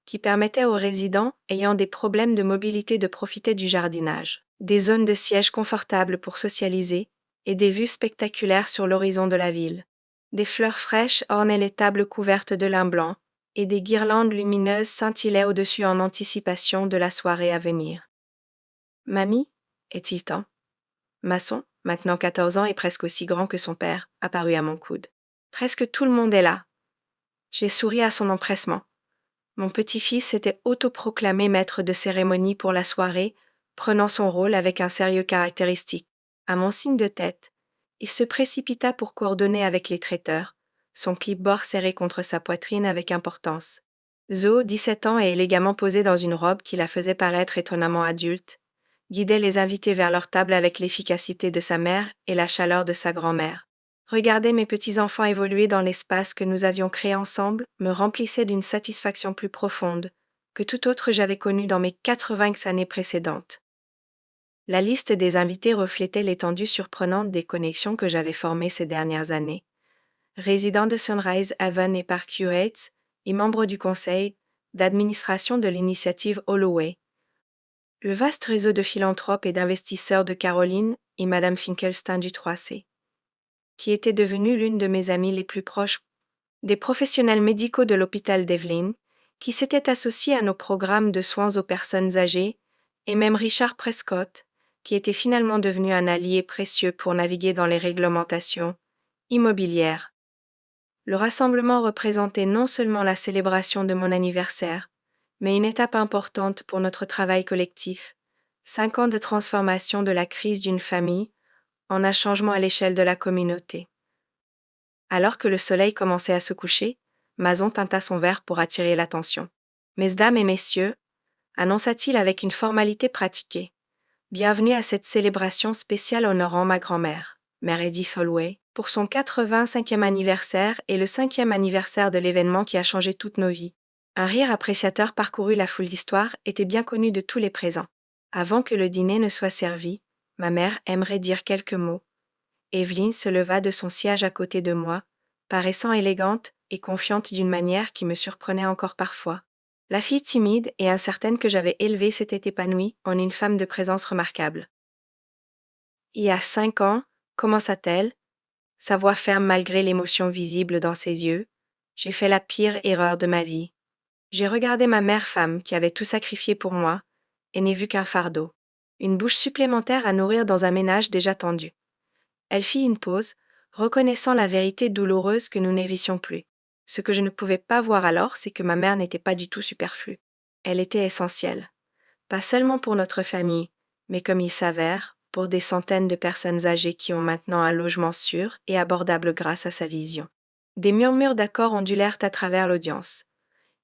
qui permettaient aux résidents ayant des problèmes de mobilité de profiter du jardinage, des zones de sièges confortables pour socialiser et des vues spectaculaires sur l'horizon de la ville. Des fleurs fraîches ornaient les tables couvertes de lin blanc, et des guirlandes lumineuses scintillaient au-dessus en anticipation de la soirée à venir. Mamie, est-il temps? Maçon, maintenant 14 ans et presque aussi grand que son père, apparut à mon coude. Presque tout le monde est là. J'ai souri à son empressement. Mon petit-fils s'était autoproclamé maître de cérémonie pour la soirée, prenant son rôle avec un sérieux caractéristique. À mon signe de tête, il se précipita pour coordonner avec les traiteurs, son clipboard serré contre sa poitrine avec importance. Zoe, 17 ans et élégamment posée dans une robe qui la faisait paraître étonnamment adulte, guidait les invités vers leur table avec l'efficacité de sa mère et la chaleur de sa grand-mère. Regarder mes petits-enfants évoluer dans l'espace que nous avions créé ensemble me remplissait d'une satisfaction plus profonde que tout autre j'avais connu dans mes 80 années précédentes. La liste des invités reflétait l'étendue surprenante des connexions que j'avais formées ces dernières années. Résidents de Sunrise Haven et Park Heights et membres du conseil d'administration de l'initiative Holloway. Le vaste réseau de philanthropes et d'investisseurs de Caroline et Madame Finkelstein du 3C, qui était devenue l'une de mes amies les plus proches, des professionnels médicaux de l'hôpital d'Evelyn, qui s'était associé à nos programmes de soins aux personnes âgées, et même Richard Prescott, qui était finalement devenu un allié précieux pour naviguer dans les réglementations immobilières. Le rassemblement représentait non seulement la célébration de mon anniversaire, mais une étape importante pour notre travail collectif. 5 ans de transformation de la crise d'une famille en un changement à l'échelle de la communauté. Alors que le soleil commençait à se coucher, Mason tinta son verre pour attirer l'attention. Mesdames et messieurs, annonça-t-il avec une formalité pratiquée. Bienvenue à cette célébration spéciale honorant ma grand-mère, Meredith Holloway, pour son 85e anniversaire et le 5e anniversaire de l'événement qui a changé toutes nos vies. Un rire appréciateur parcourut la foule d'histoire, était bien connu de tous les présents. Avant que le dîner ne soit servi, ma mère aimerait dire quelques mots. Evelyne se leva de son siège à côté de moi, paraissant élégante et confiante d'une manière qui me surprenait encore parfois. La fille timide et incertaine que j'avais élevée s'était épanouie en une femme de présence remarquable. Il y a 5 ans, commença-t-elle, sa voix ferme malgré l'émotion visible dans ses yeux, j'ai fait la pire erreur de ma vie. J'ai regardé ma mère femme qui avait tout sacrifié pour moi, et n'ai vu qu'un fardeau, une bouche supplémentaire à nourrir dans un ménage déjà tendu. Elle fit une pause, reconnaissant la vérité douloureuse que nous n'évissions plus. Ce que je ne pouvais pas voir alors, c'est que ma mère n'était pas du tout superflue. Elle était essentielle. Pas seulement pour notre famille, mais comme il s'avère, pour des centaines de personnes âgées qui ont maintenant un logement sûr et abordable grâce à sa vision. Des murmures d'accord ondulèrent à travers l'audience.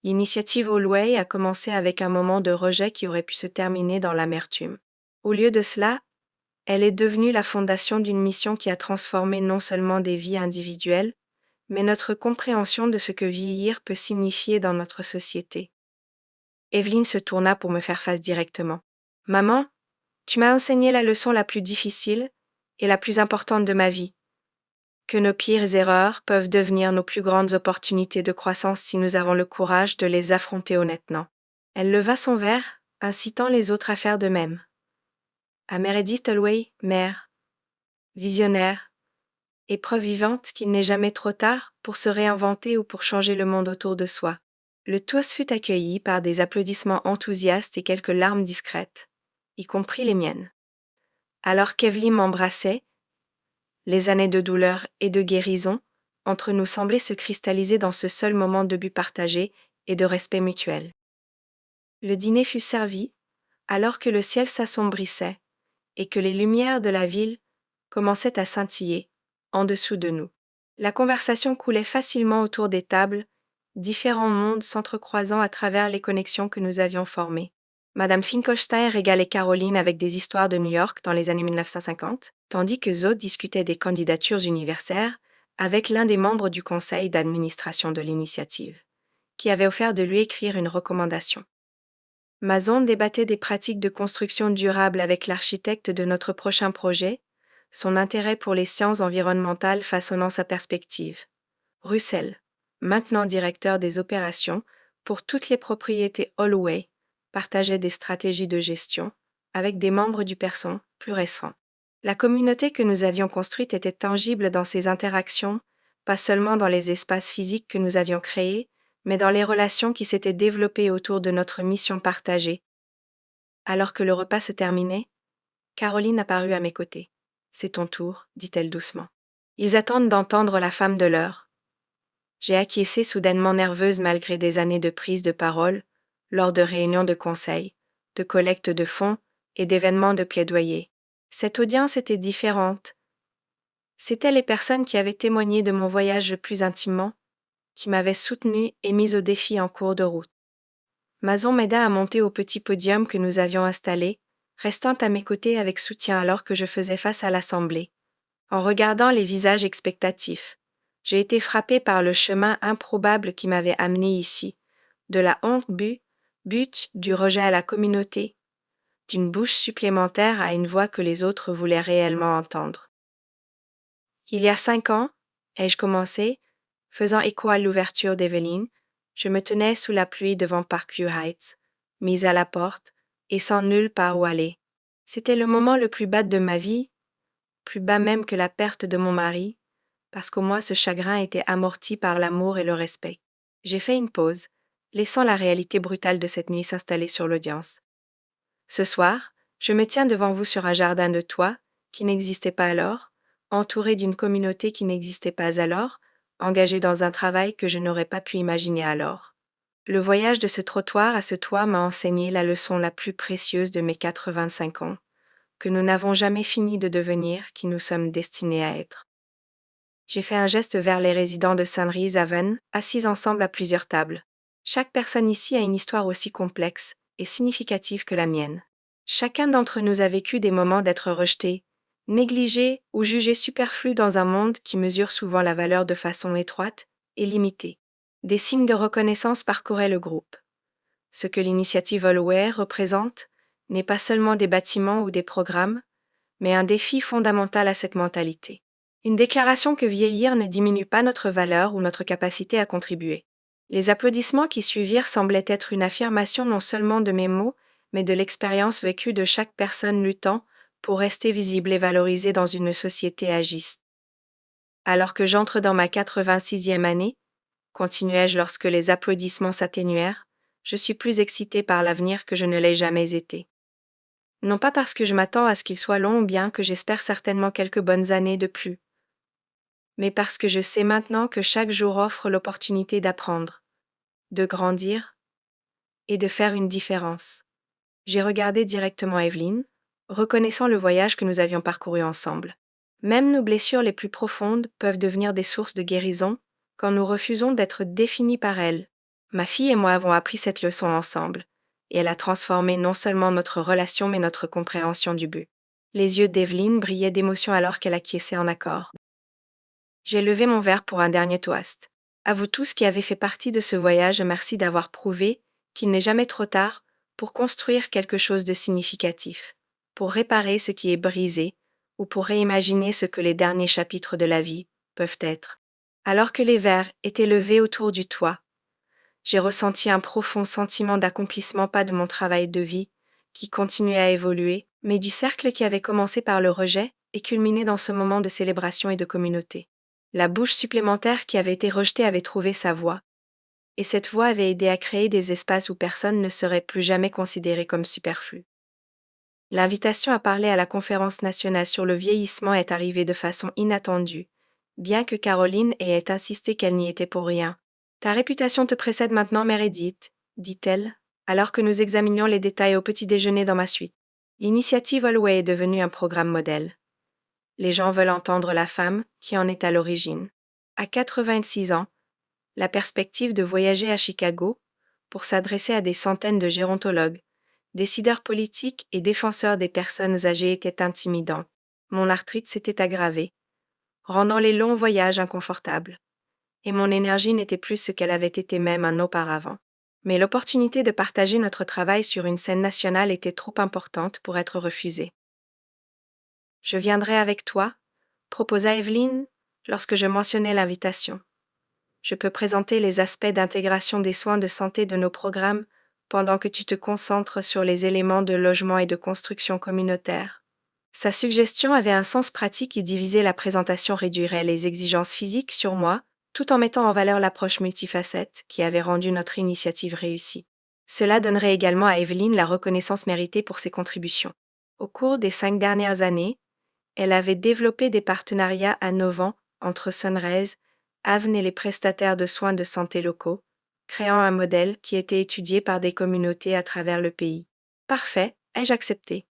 L'initiative Holloway a commencé avec un moment de rejet qui aurait pu se terminer dans l'amertume. Au lieu de cela, elle est devenue la fondation d'une mission qui a transformé non seulement des vies individuelles, mais notre compréhension de ce que vieillir peut signifier dans notre société. Evelyne se tourna pour me faire face directement. Maman, tu m'as enseigné la leçon la plus difficile et la plus importante de ma vie, que nos pires erreurs peuvent devenir nos plus grandes opportunités de croissance si nous avons le courage de les affronter honnêtement. Elle leva son verre, incitant les autres à faire de même. À Meredith Holloway, mère, visionnaire, et preuve vivante qu'il n'est jamais trop tard pour se réinventer ou pour changer le monde autour de soi. Le toast fut accueilli par des applaudissements enthousiastes et quelques larmes discrètes, y compris les miennes. Alors qu'Evelyn m'embrassait, les années de douleur et de guérison entre nous semblaient se cristalliser dans ce seul moment de but partagé et de respect mutuel. Le dîner fut servi, alors que le ciel s'assombrissait et que les lumières de la ville commençaient à scintiller en dessous de nous. La conversation coulait facilement autour des tables, différents mondes s'entrecroisant à travers les connexions que nous avions formées. Madame Finkelstein régalait Caroline avec des histoires de New York dans les années 1950, tandis que Zoe discutait des candidatures universitaires avec l'un des membres du conseil d'administration de l'initiative, qui avait offert de lui écrire une recommandation. Mason débattait des pratiques de construction durable avec l'architecte de notre prochain projet, son intérêt pour les sciences environnementales façonnant sa perspective. Russell, maintenant directeur des opérations pour toutes les propriétés Holloway, partageait des stratégies de gestion avec des membres du Person plus récents. La communauté que nous avions construite était tangible dans ses interactions, pas seulement dans les espaces physiques que nous avions créés, mais dans les relations qui s'étaient développées autour de notre mission partagée. Alors que le repas se terminait, Caroline apparut à mes côtés. « C'est ton tour, dit-elle doucement. Ils attendent d'entendre la femme de l'heure. » J'ai acquiescé soudainement nerveuse malgré des années de prise de parole, lors de réunions de conseil, de collecte de fonds et d'événements de plaidoyer. Cette audience était différente. C'étaient les personnes qui avaient témoigné de mon voyage le plus intimement, qui m'avaient soutenue et mise au défi en cours de route. Mason m'aida à monter au petit podium que nous avions installé, restant à mes côtés avec soutien alors que je faisais face à l'assemblée. En regardant les visages expectatifs, j'ai été frappée par le chemin improbable qui m'avait amené ici, de la honte but du rejet à la communauté, d'une bouche supplémentaire à une voix que les autres voulaient réellement entendre. Il y a 5 ans, ai-je commencé, faisant écho à l'ouverture d'Evelyn, je me tenais sous la pluie devant Parkview Heights, mise à la porte et sans nulle part où aller. C'était le moment le plus bas de ma vie, plus bas même que la perte de mon mari, parce qu'au moins ce chagrin était amorti par l'amour et le respect. J'ai fait une pause, laissant la réalité brutale de cette nuit s'installer sur l'audience. Ce soir, je me tiens devant vous sur un jardin de toits qui n'existait pas alors, entouré d'une communauté qui n'existait pas alors, engagé dans un travail que je n'aurais pas pu imaginer alors. Le voyage de ce trottoir à ce toit m'a enseigné la leçon la plus précieuse de mes 85 ans, que nous n'avons jamais fini de devenir qui nous sommes destinés à être. J'ai fait un geste vers les résidents de Sunrise-Haven, assis ensemble à plusieurs tables. Chaque personne ici a une histoire aussi complexe et significative que la mienne. Chacun d'entre nous a vécu des moments d'être rejeté, négligé ou jugé superflu dans un monde qui mesure souvent la valeur de façon étroite et limitée. Des signes de reconnaissance parcouraient le groupe. Ce que l'initiative Holloway représente n'est pas seulement des bâtiments ou des programmes, mais un défi fondamental à cette mentalité. Une déclaration que vieillir ne diminue pas notre valeur ou notre capacité à contribuer. Les applaudissements qui suivirent semblaient être une affirmation non seulement de mes mots, mais de l'expérience vécue de chaque personne luttant pour rester visible et valorisée dans une société agiste. Alors que j'entre dans ma 86e année, continuai-je lorsque les applaudissements s'atténuèrent, je suis plus excitée par l'avenir que je ne l'ai jamais été. Non pas parce que je m'attends à ce qu'il soit long ou bien que j'espère certainement quelques bonnes années de plus, mais parce que je sais maintenant que chaque jour offre l'opportunité d'apprendre, de grandir et de faire une différence. J'ai regardé directement Evelyne, reconnaissant le voyage que nous avions parcouru ensemble. Même nos blessures les plus profondes peuvent devenir des sources de guérison quand nous refusons d'être définis par elles. Ma fille et moi avons appris cette leçon ensemble, et elle a transformé non seulement notre relation mais notre compréhension du but. Les yeux d'Evelyne brillaient d'émotion alors qu'elle acquiesçait en accord. J'ai levé mon verre pour un dernier toast. À vous tous qui avez fait partie de ce voyage, merci d'avoir prouvé qu'il n'est jamais trop tard pour construire quelque chose de significatif, pour réparer ce qui est brisé ou pour réimaginer ce que les derniers chapitres de la vie peuvent être. Alors que les verres étaient levés autour du toit, j'ai ressenti un profond sentiment d'accomplissement, pas de mon travail de vie, qui continuait à évoluer, mais du cercle qui avait commencé par le rejet et culminé dans ce moment de célébration et de communauté. La bouche supplémentaire qui avait été rejetée avait trouvé sa voie, et cette voie avait aidé à créer des espaces où personne ne serait plus jamais considéré comme superflu. L'invitation à parler à la conférence nationale sur le vieillissement est arrivée de façon inattendue, bien que Caroline ait insisté qu'elle n'y était pour rien. Ta réputation te précède maintenant, Meredith, dit-elle, alors que nous examinions les détails au petit déjeuner dans ma suite. L'initiative Holloway est devenue un programme modèle. Les gens veulent entendre la femme qui en est à l'origine. À 86 ans, la perspective de voyager à Chicago pour s'adresser à des centaines de gérontologues, décideurs politiques et défenseurs des personnes âgées était intimidante. Mon arthrite s'était aggravée, rendant les longs voyages inconfortables, et mon énergie n'était plus ce qu'elle avait été même un an auparavant. Mais l'opportunité de partager notre travail sur une scène nationale était trop importante pour être refusée. Je viendrai avec toi, proposa Evelyne lorsque je mentionnai l'invitation. Je peux présenter les aspects d'intégration des soins de santé de nos programmes pendant que tu te concentres sur les éléments de logement et de construction communautaire. Sa suggestion avait un sens pratique et diviser la présentation réduirait les exigences physiques sur moi, tout en mettant en valeur l'approche multifacette qui avait rendu notre initiative réussie. Cela donnerait également à Evelyne la reconnaissance méritée pour ses contributions. Au cours des 5 dernières années, elle avait développé des partenariats innovants entre Sunrise, Haven et les prestataires de soins de santé locaux, créant un modèle qui était étudié par des communautés à travers le pays. Parfait, ai-je accepté.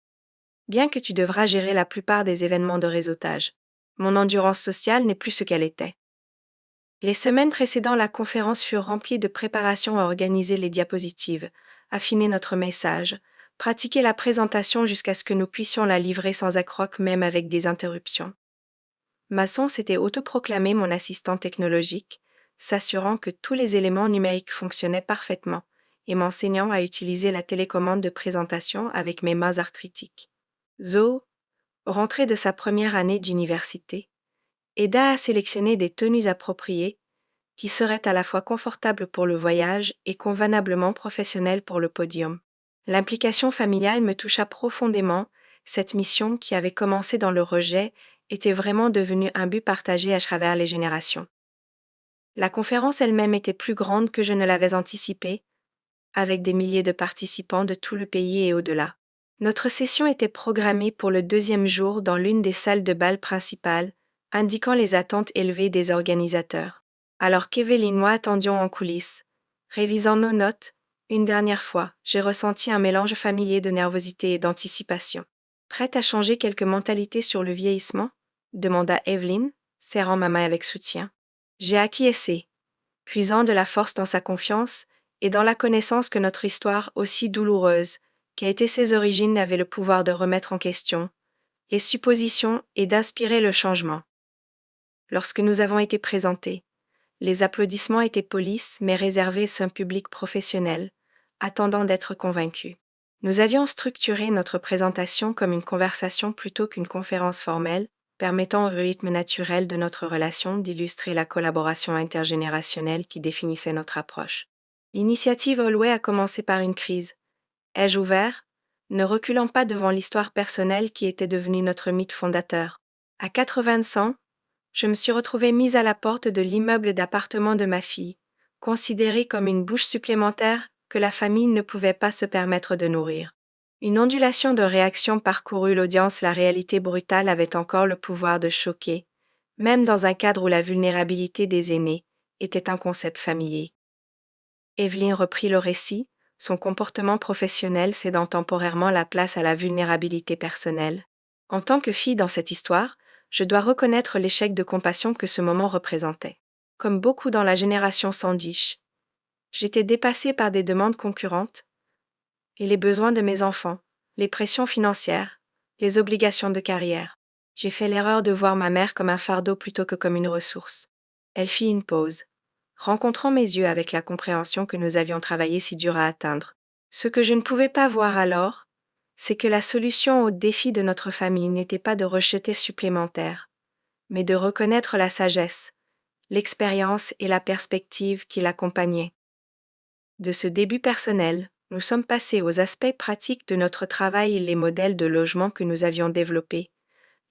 Bien que tu devras gérer la plupart des événements de réseautage. Mon endurance sociale n'est plus ce qu'elle était. Les semaines précédant la conférence furent remplies de préparations à organiser les diapositives, affiner notre message, pratiquer la présentation jusqu'à ce que nous puissions la livrer sans accroc même avec des interruptions. Masson s'était autoproclamé mon assistant technologique, s'assurant que tous les éléments numériques fonctionnaient parfaitement et m'enseignant à utiliser la télécommande de présentation avec mes mains arthritiques. Zoe, rentrée de sa première année d'université, aida à sélectionner des tenues appropriées qui seraient à la fois confortables pour le voyage et convenablement professionnelles pour le podium. L'implication familiale me toucha profondément, cette mission qui avait commencé dans le rejet était vraiment devenue un but partagé à travers les générations. La conférence elle-même était plus grande que je ne l'avais anticipé, avec des milliers de participants de tout le pays et au-delà. Notre session était programmée pour le deuxième jour dans l'une des salles de bal principales, indiquant les attentes élevées des organisateurs. Alors qu'Evelyn et moi attendions en coulisses, révisant nos notes, une dernière fois, j'ai ressenti un mélange familier de nervosité et d'anticipation. Prête à changer quelques mentalités sur le vieillissement? Demanda Evelyn, serrant ma main avec soutien. J'ai acquiescé, puisant de la force dans sa confiance et dans la connaissance que notre histoire, aussi douloureuse qu'a été ses origines, avait le pouvoir de remettre en question les suppositions et d'inspirer le changement. Lorsque nous avons été présentés, les applaudissements étaient polis mais réservés à un public professionnel, attendant d'être convaincu. Nous avions structuré notre présentation comme une conversation plutôt qu'une conférence formelle, permettant au rythme naturel de notre relation d'illustrer la collaboration intergénérationnelle qui définissait notre approche. L'initiative Holloway a commencé par une crise. Ai-je ouvert, ne reculant pas devant l'histoire personnelle qui était devenue notre mythe fondateur. À 80 ans, je me suis retrouvée mise à la porte de l'immeuble d'appartement de ma fille, considérée comme une bouche supplémentaire que la famille ne pouvait pas se permettre de nourrir. Une ondulation de réactions parcourut l'audience, la réalité brutale avait encore le pouvoir de choquer, même dans un cadre où la vulnérabilité des aînés était un concept familier. Evelyn reprit le récit, son comportement professionnel cédant temporairement la place à la vulnérabilité personnelle. En tant que fille dans cette histoire, je dois reconnaître l'échec de compassion que ce moment représentait. Comme beaucoup dans la génération Sandish, j'étais dépassée par des demandes concurrentes et les besoins de mes enfants, les pressions financières, les obligations de carrière. J'ai fait l'erreur de voir ma mère comme un fardeau plutôt que comme une ressource. Elle fit une pause, rencontrant mes yeux avec la compréhension que nous avions travaillé si dur à atteindre. Ce que je ne pouvais pas voir alors, c'est que la solution au défi de notre famille n'était pas de rejeter supplémentaire, mais de reconnaître la sagesse, l'expérience et la perspective qui l'accompagnaient. De ce début personnel, nous sommes passés aux aspects pratiques de notre travail et les modèles de logement que nous avions développés,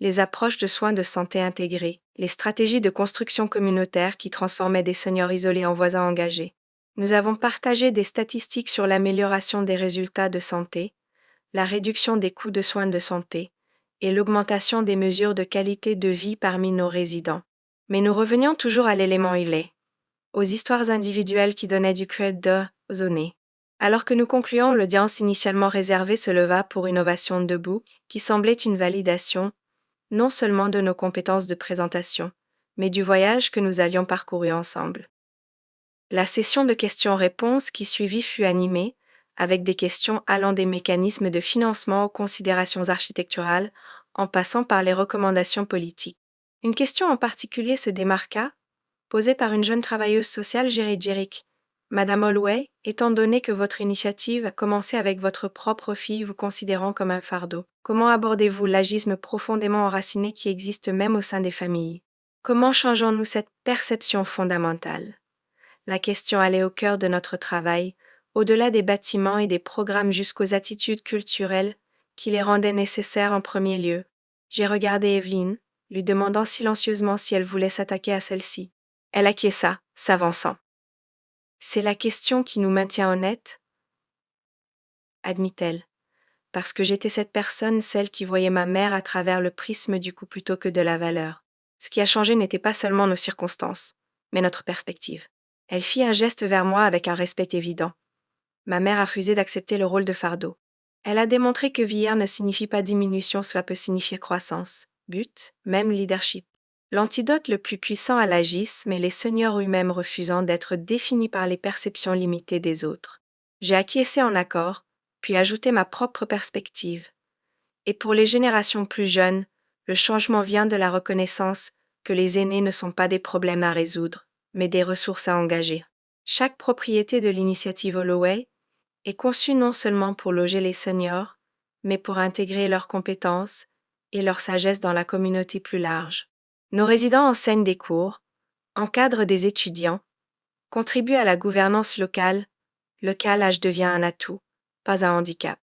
les approches de soins de santé intégrés, les stratégies de construction communautaire qui transformaient des seniors isolés en voisins engagés. Nous avons partagé des statistiques sur l'amélioration des résultats de santé, la réduction des coûts de soins de santé et l'augmentation des mesures de qualité de vie parmi nos résidents. Mais nous revenions toujours à l'élément illet, aux histoires individuelles qui donnaient du cred aux aînés. Alors que nous concluions, l'audience initialement réservée se leva pour une ovation debout qui semblait une validation non seulement de nos compétences de présentation, mais du voyage que nous avions parcouru ensemble. La session de questions-réponses qui suivit fut animée, avec des questions allant des mécanismes de financement aux considérations architecturales, en passant par les recommandations politiques. Une question en particulier se démarqua, posée par une jeune travailleuse sociale gériatrique. Madame Holloway, étant donné que votre initiative a commencé avec votre propre fille vous considérant comme un fardeau, comment abordez-vous l'agisme profondément enraciné qui existe même au sein des familles? Comment changeons-nous cette perception fondamentale? La question allait au cœur de notre travail, au-delà des bâtiments et des programmes jusqu'aux attitudes culturelles qui les rendaient nécessaires en premier lieu. J'ai regardé Evelyn, lui demandant silencieusement si elle voulait s'attaquer à celle-ci. Elle acquiesça, s'avançant. C'est la question qui nous maintient honnêtes, admit-elle, parce que j'étais cette personne, celle qui voyait ma mère à travers le prisme du coût plutôt que de la valeur. Ce qui a changé n'était pas seulement nos circonstances, mais notre perspective. Elle fit un geste vers moi avec un respect évident. Ma mère a refusé d'accepter le rôle de fardeau. Elle a démontré que vieillir ne signifie pas diminution, cela peut signifier croissance, but, même leadership. L'antidote le plus puissant à l'agisme est les seniors eux-mêmes refusant d'être définis par les perceptions limitées des autres. J'ai acquiescé en accord, puis ajouté ma propre perspective. Et pour les générations plus jeunes, le changement vient de la reconnaissance que les aînés ne sont pas des problèmes à résoudre, mais des ressources à engager. Chaque propriété de l'initiative Holloway est conçue non seulement pour loger les seniors, mais pour intégrer leurs compétences et leur sagesse dans la communauté plus large. Nos résidents enseignent des cours, encadrent des étudiants, contribuent à la gouvernance locale. Le calage devient un atout, pas un handicap.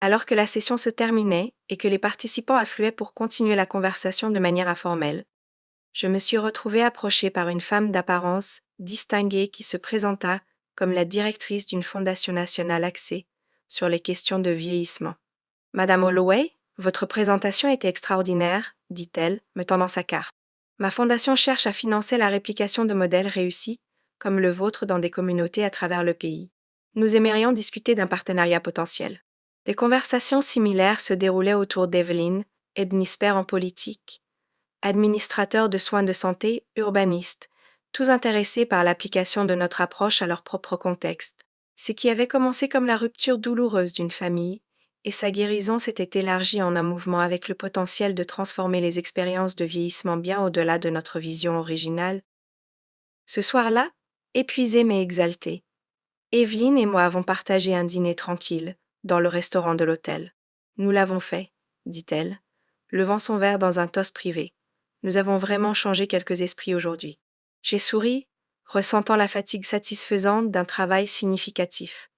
Alors que la session se terminait et que les participants affluaient pour continuer la conversation de manière informelle, Je me suis retrouvée approchée par une femme d'apparence distinguée qui se présenta comme la directrice d'une fondation nationale axée sur les questions de vieillissement. Madame Holloway, votre présentation était extraordinaire, dit-elle, me tendant sa carte. Ma fondation cherche à financer la réplication de modèles réussis, comme le vôtre dans des communautés à travers le pays. Nous aimerions discuter d'un partenariat potentiel. Des conversations similaires se déroulaient autour d'Evelyn, hebnisper en politique, administrateurs de soins de santé, urbanistes, tous intéressés par l'application de notre approche à leur propre contexte. Ce qui avait commencé comme la rupture douloureuse d'une famille, et sa guérison s'était élargie en un mouvement avec le potentiel de transformer les expériences de vieillissement bien au-delà de notre vision originale. Ce soir-là, épuisée mais exaltée, Evelyne et moi avons partagé un dîner tranquille, dans le restaurant de l'hôtel. Nous l'avons fait, dit-elle, levant son verre dans un toast privé. Nous avons vraiment changé quelques esprits aujourd'hui. J'ai souri, ressentant la fatigue satisfaisante d'un travail significatif.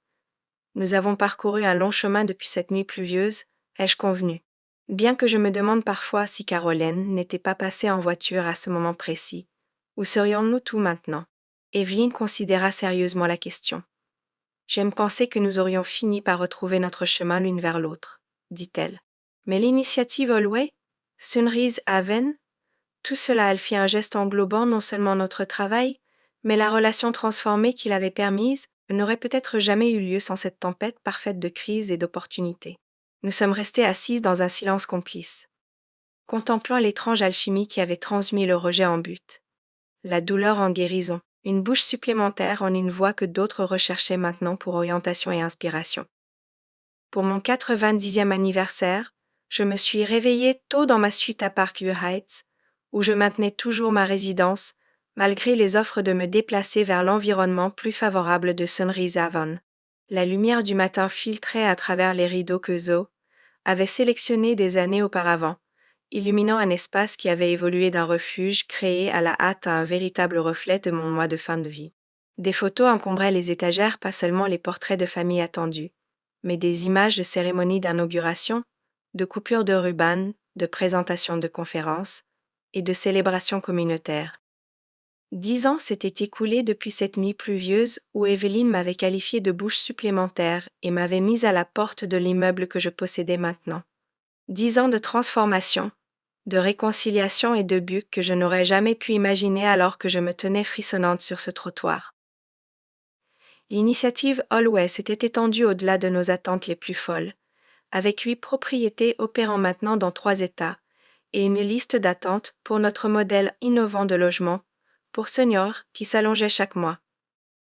Nous avons parcouru un long chemin depuis cette nuit pluvieuse, ai-je convenu. Bien que je me demande parfois si Caroline n'était pas passée en voiture à ce moment précis. Où serions-nous tous maintenant? Evelyne considéra sérieusement la question. J'aime penser que nous aurions fini par retrouver notre chemin l'une vers l'autre, dit-elle. Mais l'initiative Holloway, Sunrise Haven, tout cela, elle fit un geste englobant non seulement notre travail, mais la relation transformée qu'il avait permise n'aurait peut-être jamais eu lieu sans cette tempête parfaite de crises et d'opportunités. Nous sommes restés assises dans un silence complice, contemplant l'étrange alchimie qui avait transmis le rejet en but, la douleur en guérison, une bouche supplémentaire en une voie que d'autres recherchaient maintenant pour orientation et inspiration. Pour mon 90e anniversaire, je me suis réveillée tôt dans ma suite à Parkview Heights, où je maintenais toujours ma résidence, malgré les offres de me déplacer vers l'environnement plus favorable de Sunrise Haven. La lumière du matin filtrait à travers les rideaux que Zoe avait sélectionnés des années auparavant, illuminant un espace qui avait évolué d'un refuge créé à la hâte à un véritable reflet de mon moi de fin de vie. Des photos encombraient les étagères, pas seulement les portraits de famille attendus, mais des images de cérémonies d'inauguration, de coupures de ruban, de présentations de conférences et de célébrations communautaires. 10 ans s'étaient écoulés depuis cette nuit pluvieuse où Evelyne m'avait qualifiée de bouche supplémentaire et m'avait mise à la porte de l'immeuble que je possédais maintenant. 10 ans de transformation, de réconciliation et de but que je n'aurais jamais pu imaginer alors que je me tenais frissonnante sur ce trottoir. L'initiative Holloway s'était étendue au-delà de nos attentes les plus folles, avec 8 propriétés opérant maintenant dans 3 États, et une liste d'attente pour notre modèle innovant de logement, pour seniors, qui s'allongeait chaque mois.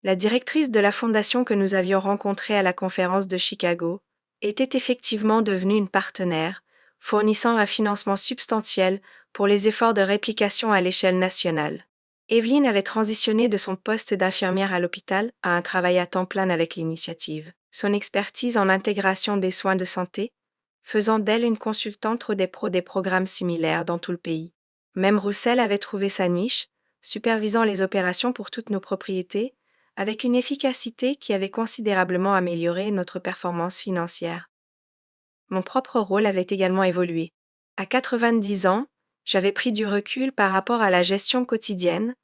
La directrice de la fondation que nous avions rencontrée à la conférence de Chicago était effectivement devenue une partenaire, fournissant un financement substantiel pour les efforts de réplication à l'échelle nationale. Evelyne avait transitionné de son poste d'infirmière à l'hôpital à un travail à temps plein avec l'initiative. Son expertise en intégration des soins de santé, faisant d'elle une consultante des pros des programmes similaires dans tout le pays. Même Roussel avait trouvé sa niche, supervisant les opérations pour toutes nos propriétés, avec une efficacité qui avait considérablement amélioré notre performance financière. Mon propre rôle avait également évolué. À 90 ans, j'avais pris du recul par rapport à la gestion quotidienne,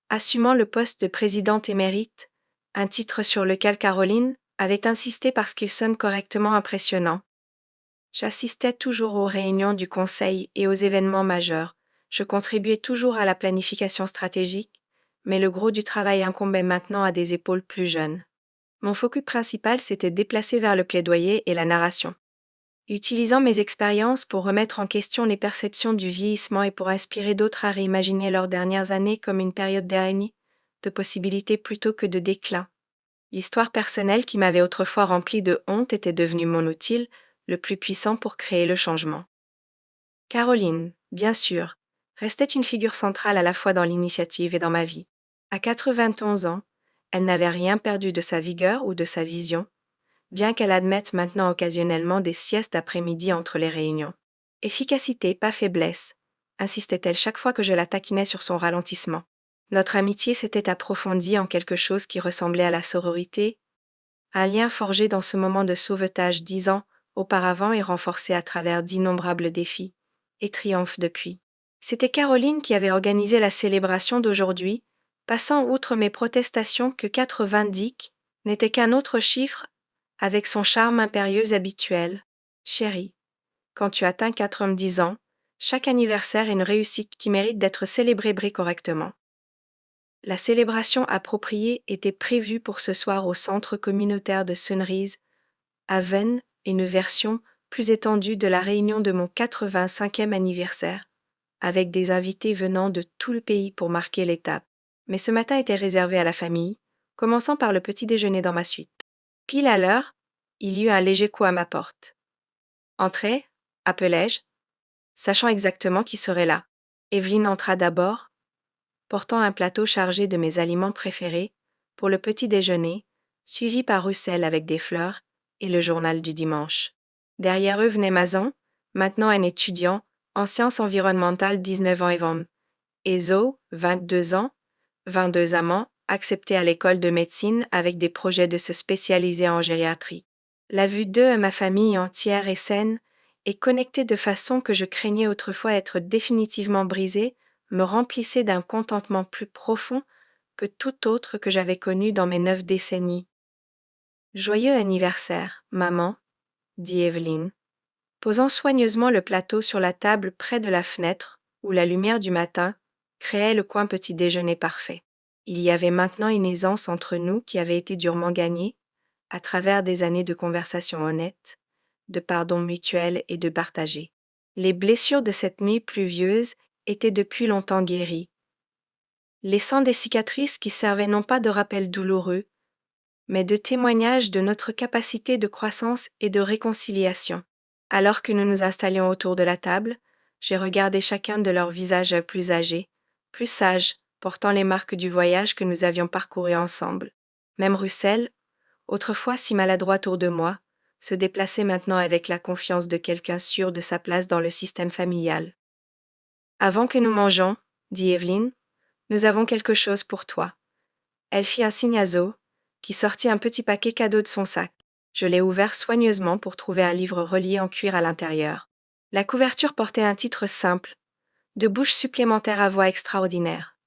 assumant le poste de présidente émérite, un titre sur lequel Caroline avait insisté parce qu'il sonne correctement impressionnant. J'assistais toujours aux réunions du conseil et aux événements majeurs. Je contribuais toujours à la planification stratégique, mais le gros du travail incombait maintenant à des épaules plus jeunes. Mon focus principal s'était déplacé vers le plaidoyer et la narration. Utilisant mes expériences pour remettre en question les perceptions du vieillissement et pour inspirer d'autres à réimaginer leurs dernières années comme une période d'araignée, de possibilités plutôt que de déclin. L'histoire personnelle qui m'avait autrefois remplie de honte était devenue mon outil le plus puissant pour créer le changement. Caroline, bien sûr, restait une figure centrale à la fois dans l'initiative et dans ma vie. À 91 ans, elle n'avait rien perdu de sa vigueur ou de sa vision, bien qu'elle admette maintenant occasionnellement des siestes d'après-midi entre les réunions. Efficacité, pas faiblesse, insistait-elle chaque fois que je la taquinais sur son ralentissement. Notre amitié s'était approfondie en quelque chose qui ressemblait à la sororité, un lien forgé dans ce moment de sauvetage 10 ans auparavant et renforcé à travers d'innombrables défis, et triomphe depuis. C'était Caroline qui avait organisé la célébration d'aujourd'hui, passant outre mes protestations que 90 n'était qu'un autre chiffre avec son charme impérieux habituel. Chérie, quand tu atteins 90 ans, chaque anniversaire est une réussite qui mérite d'être célébrée correctement. La célébration appropriée était prévue pour ce soir au centre communautaire de Sunrise, à Vennes, une version plus étendue de la réunion de mon 85e anniversaire, avec des invités venant de tout le pays pour marquer l'étape. Mais ce matin était réservé à la famille, commençant par le petit déjeuner dans ma suite. Pile à l'heure, il y eut un léger coup à ma porte. Entrez, appelai-je, sachant exactement qui serait là. Evelyne entra d'abord, portant un plateau chargé de mes aliments préférés pour le petit déjeuner, suivi par Russell avec des fleurs et le journal du dimanche. Derrière eux venait Mason, maintenant un étudiant en sciences environnementales 19 ans et Zoe, 22 ans, 22 amants, acceptés à l'école de médecine avec des projets de se spécialiser en gériatrie. La vue d'eux à ma famille entière et saine et connectée de façon que je craignais autrefois être définitivement brisée me remplissait d'un contentement plus profond que tout autre que j'avais connu dans mes 9 décennies. Joyeux anniversaire, maman, dit Evelyne, posant soigneusement le plateau sur la table près de la fenêtre où la lumière du matin créait le coin petit déjeuner parfait. Il y avait maintenant une aisance entre nous qui avait été durement gagnée, à travers des années de conversation honnête, de pardon mutuel et de partagé. Les blessures de cette nuit pluvieuse étaient depuis longtemps guéries, laissant des cicatrices qui servaient non pas de rappel douloureux, mais de témoignage de notre capacité de croissance et de réconciliation. Alors que nous nous installions autour de la table, j'ai regardé chacun de leurs visages plus âgés, plus sages, portant les marques du voyage que nous avions parcouru ensemble. Même Russell, autrefois si maladroit autour de moi, se déplaçait maintenant avec la confiance de quelqu'un sûr de sa place dans le système familial. Avant que nous mangeons, dit Evelyne, nous avons quelque chose pour toi. Elle fit un signe à Zoe, qui sortit un petit paquet cadeau de son sac. Je l'ai ouvert soigneusement pour trouver un livre relié en cuir à l'intérieur. La couverture portait un titre simple, de bouches supplémentaires à voix extraordinaire.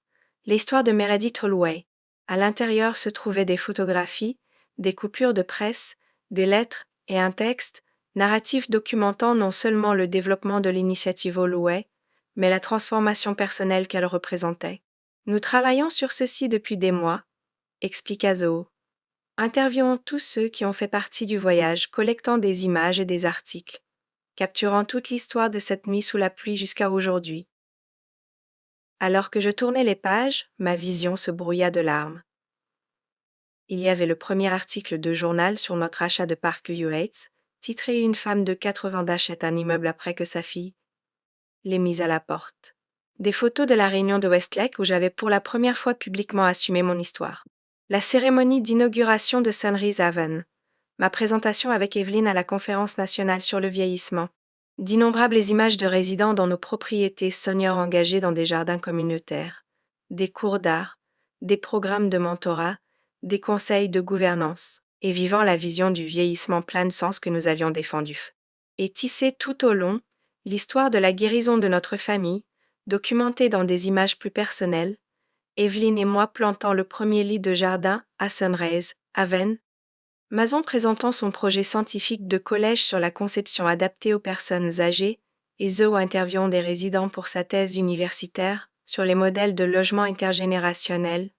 L'histoire de Meredith Holloway. À l'intérieur se trouvaient des photographies, des coupures de presse, des lettres et un texte, narratif documentant non seulement le développement de l'initiative Holloway, mais la transformation personnelle qu'elle représentait. Nous travaillons sur ceci depuis des mois, expliqua Zoe. Interviewons tous ceux qui ont fait partie du voyage, collectant des images et des articles, capturant toute l'histoire de cette nuit sous la pluie jusqu'à aujourd'hui. Alors que je tournais les pages, ma vision se brouilla de larmes. Il y avait le premier article de journal sur notre achat de Parkview Heights, titré Une femme de 80 achète un immeuble après que sa fille l'ait mise à la porte. Des photos de la réunion de Westlake où j'avais pour la première fois publiquement assumé mon histoire. La cérémonie d'inauguration de Sunrise Haven. Ma présentation avec Evelyne à la conférence nationale sur le vieillissement. D'innombrables images de résidents dans nos propriétés, seniors engagés dans des jardins communautaires, des cours d'art, des programmes de mentorat, des conseils de gouvernance, et vivant la vision du vieillissement plein de sens que nous avions défendu. Et tissé tout au long, l'histoire de la guérison de notre famille, documentée dans des images plus personnelles, Evelyne et moi plantant le premier lit de jardin à Sunrise, à Vennes, Mason présentant son projet scientifique de collège sur la conception adaptée aux personnes âgées et Zoe interviewant des résidents pour sa thèse universitaire sur les modèles de logement intergénérationnel,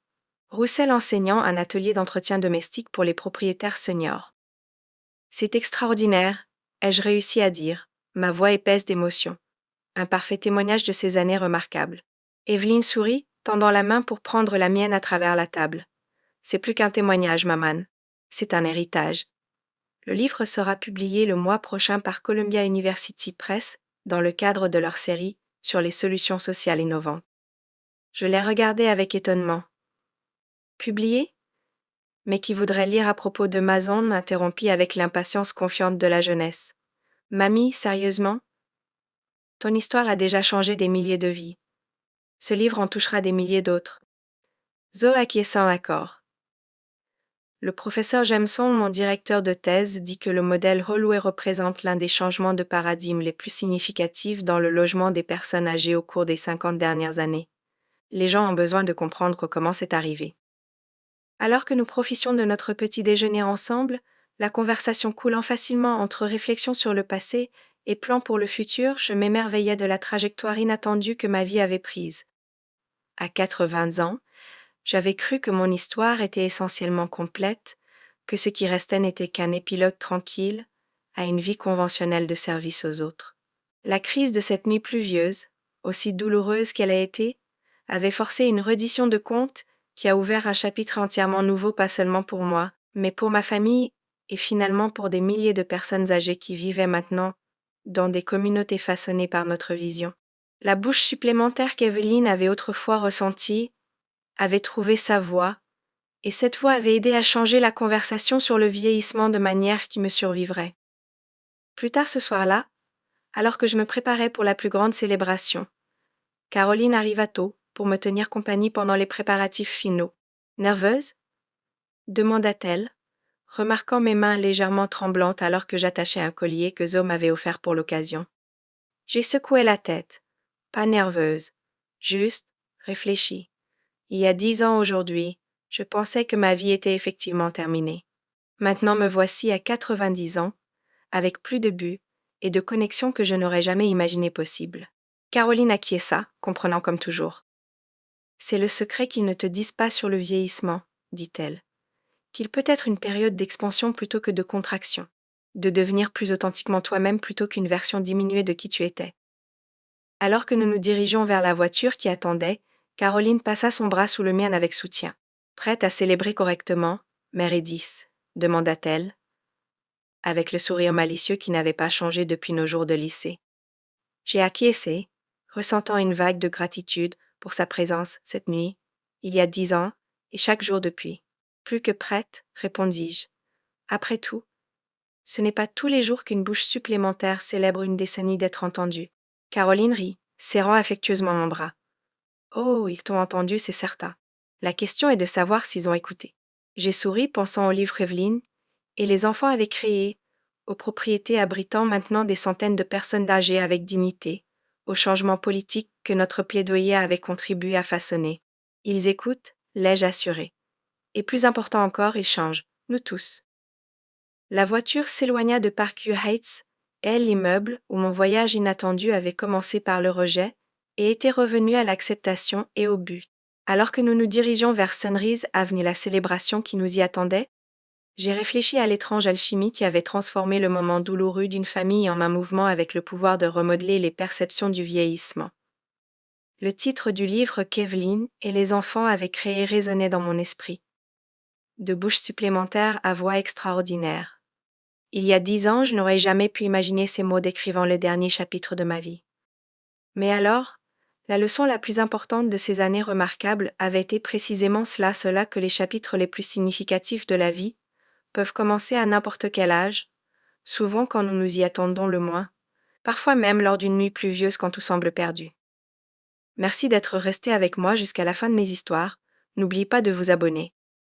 Roussel enseignant un atelier d'entretien domestique pour les propriétaires seniors. C'est extraordinaire, ai-je réussi à dire, ma voix épaisse d'émotion. Un parfait témoignage de ces années remarquables. Evelyne sourit, tendant la main pour prendre la mienne à travers la table. C'est plus qu'un témoignage, maman. C'est un héritage. Le livre sera publié le mois prochain par Columbia University Press dans le cadre de leur série sur les solutions sociales innovantes. Je l'ai regardé avec étonnement. Publié? Mais qui voudrait lire à propos de Mason m'interrompit avec l'impatience confiante de la jeunesse. Mamie, sérieusement? Ton histoire a déjà changé des milliers de vies. Ce livre en touchera des milliers d'autres. Zoe acquiesça en accord. Le professeur Jameson, mon directeur de thèse, dit que le modèle Holloway représente l'un des changements de paradigme les plus significatifs dans le logement des personnes âgées au cours des 50 dernières années. Les gens ont besoin de comprendre comment c'est arrivé. Alors que nous profitions de notre petit déjeuner ensemble, la conversation coulant facilement entre réflexions sur le passé et plans pour le futur, je m'émerveillais de la trajectoire inattendue que ma vie avait prise. À 80 ans, j'avais cru que mon histoire était essentiellement complète, que ce qui restait n'était qu'un épilogue tranquille à une vie conventionnelle de service aux autres. La crise de cette nuit pluvieuse, aussi douloureuse qu'elle a été, avait forcé une reddition de comptes qui a ouvert un chapitre entièrement nouveau pas seulement pour moi, mais pour ma famille et finalement pour des milliers de personnes âgées qui vivaient maintenant dans des communautés façonnées par notre vision. La bouche supplémentaire qu'Evelyne avait autrefois ressentie avait trouvé sa voie, et cette voie avait aidé à changer la conversation sur le vieillissement de manière qui me survivrait. Plus tard ce soir-là, alors que je me préparais pour la plus grande célébration, Caroline arriva tôt pour me tenir compagnie pendant les préparatifs finaux. Nerveuse demanda-t-elle, remarquant mes mains légèrement tremblantes alors que j'attachais un collier que Zo m'avait offert pour l'occasion. J'ai secoué la tête, pas nerveuse, juste réfléchie. Il y a 10 ans aujourd'hui, je pensais que ma vie était effectivement terminée. Maintenant me voici à 90 ans, avec plus de buts et de connexions que je n'aurais jamais imaginé possibles. Caroline acquiesça, comprenant comme toujours. C'est le secret qu'ils ne te disent pas sur le vieillissement, dit-elle. Qu'il peut être une période d'expansion plutôt que de contraction, de devenir plus authentiquement toi-même plutôt qu'une version diminuée de qui tu étais. Alors que nous nous dirigeons vers la voiture qui attendait, Caroline passa son bras sous le mien avec soutien. Prête à célébrer correctement, Mère Edith demanda-t-elle, avec le sourire malicieux qui n'avait pas changé depuis nos jours de lycée. J'ai acquiescé, ressentant une vague de gratitude pour sa présence cette nuit, il y a 10 ans, et chaque jour depuis. Plus que prête, répondis-je. Après tout, ce n'est pas tous les jours qu'une bouche supplémentaire célèbre une décennie d'être entendue. Caroline rit, serrant affectueusement mon bras. Oh, ils t'ont entendu, c'est certain. La question est de savoir s'ils ont écouté. J'ai souri pensant au livre Evelyne, et les enfants avaient créé, aux propriétés abritant maintenant des centaines de personnes âgées avec dignité, au changement politique que notre plaidoyer avait contribué à façonner. Ils écoutent, l'ai-je assuré. Et plus important encore, ils changent, nous tous. La voiture s'éloigna de Parkview Heights, et l'immeuble où mon voyage inattendu avait commencé par le rejet, et était revenu à l'acceptation et au but. Alors que nous nous dirigeons vers Sunrise Avenue, la célébration qui nous y attendait, j'ai réfléchi à l'étrange alchimie qui avait transformé le moment douloureux d'une famille en un mouvement avec le pouvoir de remodeler les perceptions du vieillissement. Le titre du livre qu'Evelyne et les enfants avaient créé résonnait dans mon esprit. De bouches supplémentaires à voix extraordinaire. Il y a 10 ans, je n'aurais jamais pu imaginer ces mots décrivant le dernier chapitre de ma vie. Mais alors, la leçon la plus importante de ces années remarquables avait été précisément cela que les chapitres les plus significatifs de la vie peuvent commencer à n'importe quel âge, souvent quand nous nous y attendons le moins, parfois même lors d'une nuit pluvieuse quand tout semble perdu. Merci d'être resté avec moi jusqu'à la fin de mes histoires. N'oubliez pas de vous abonner.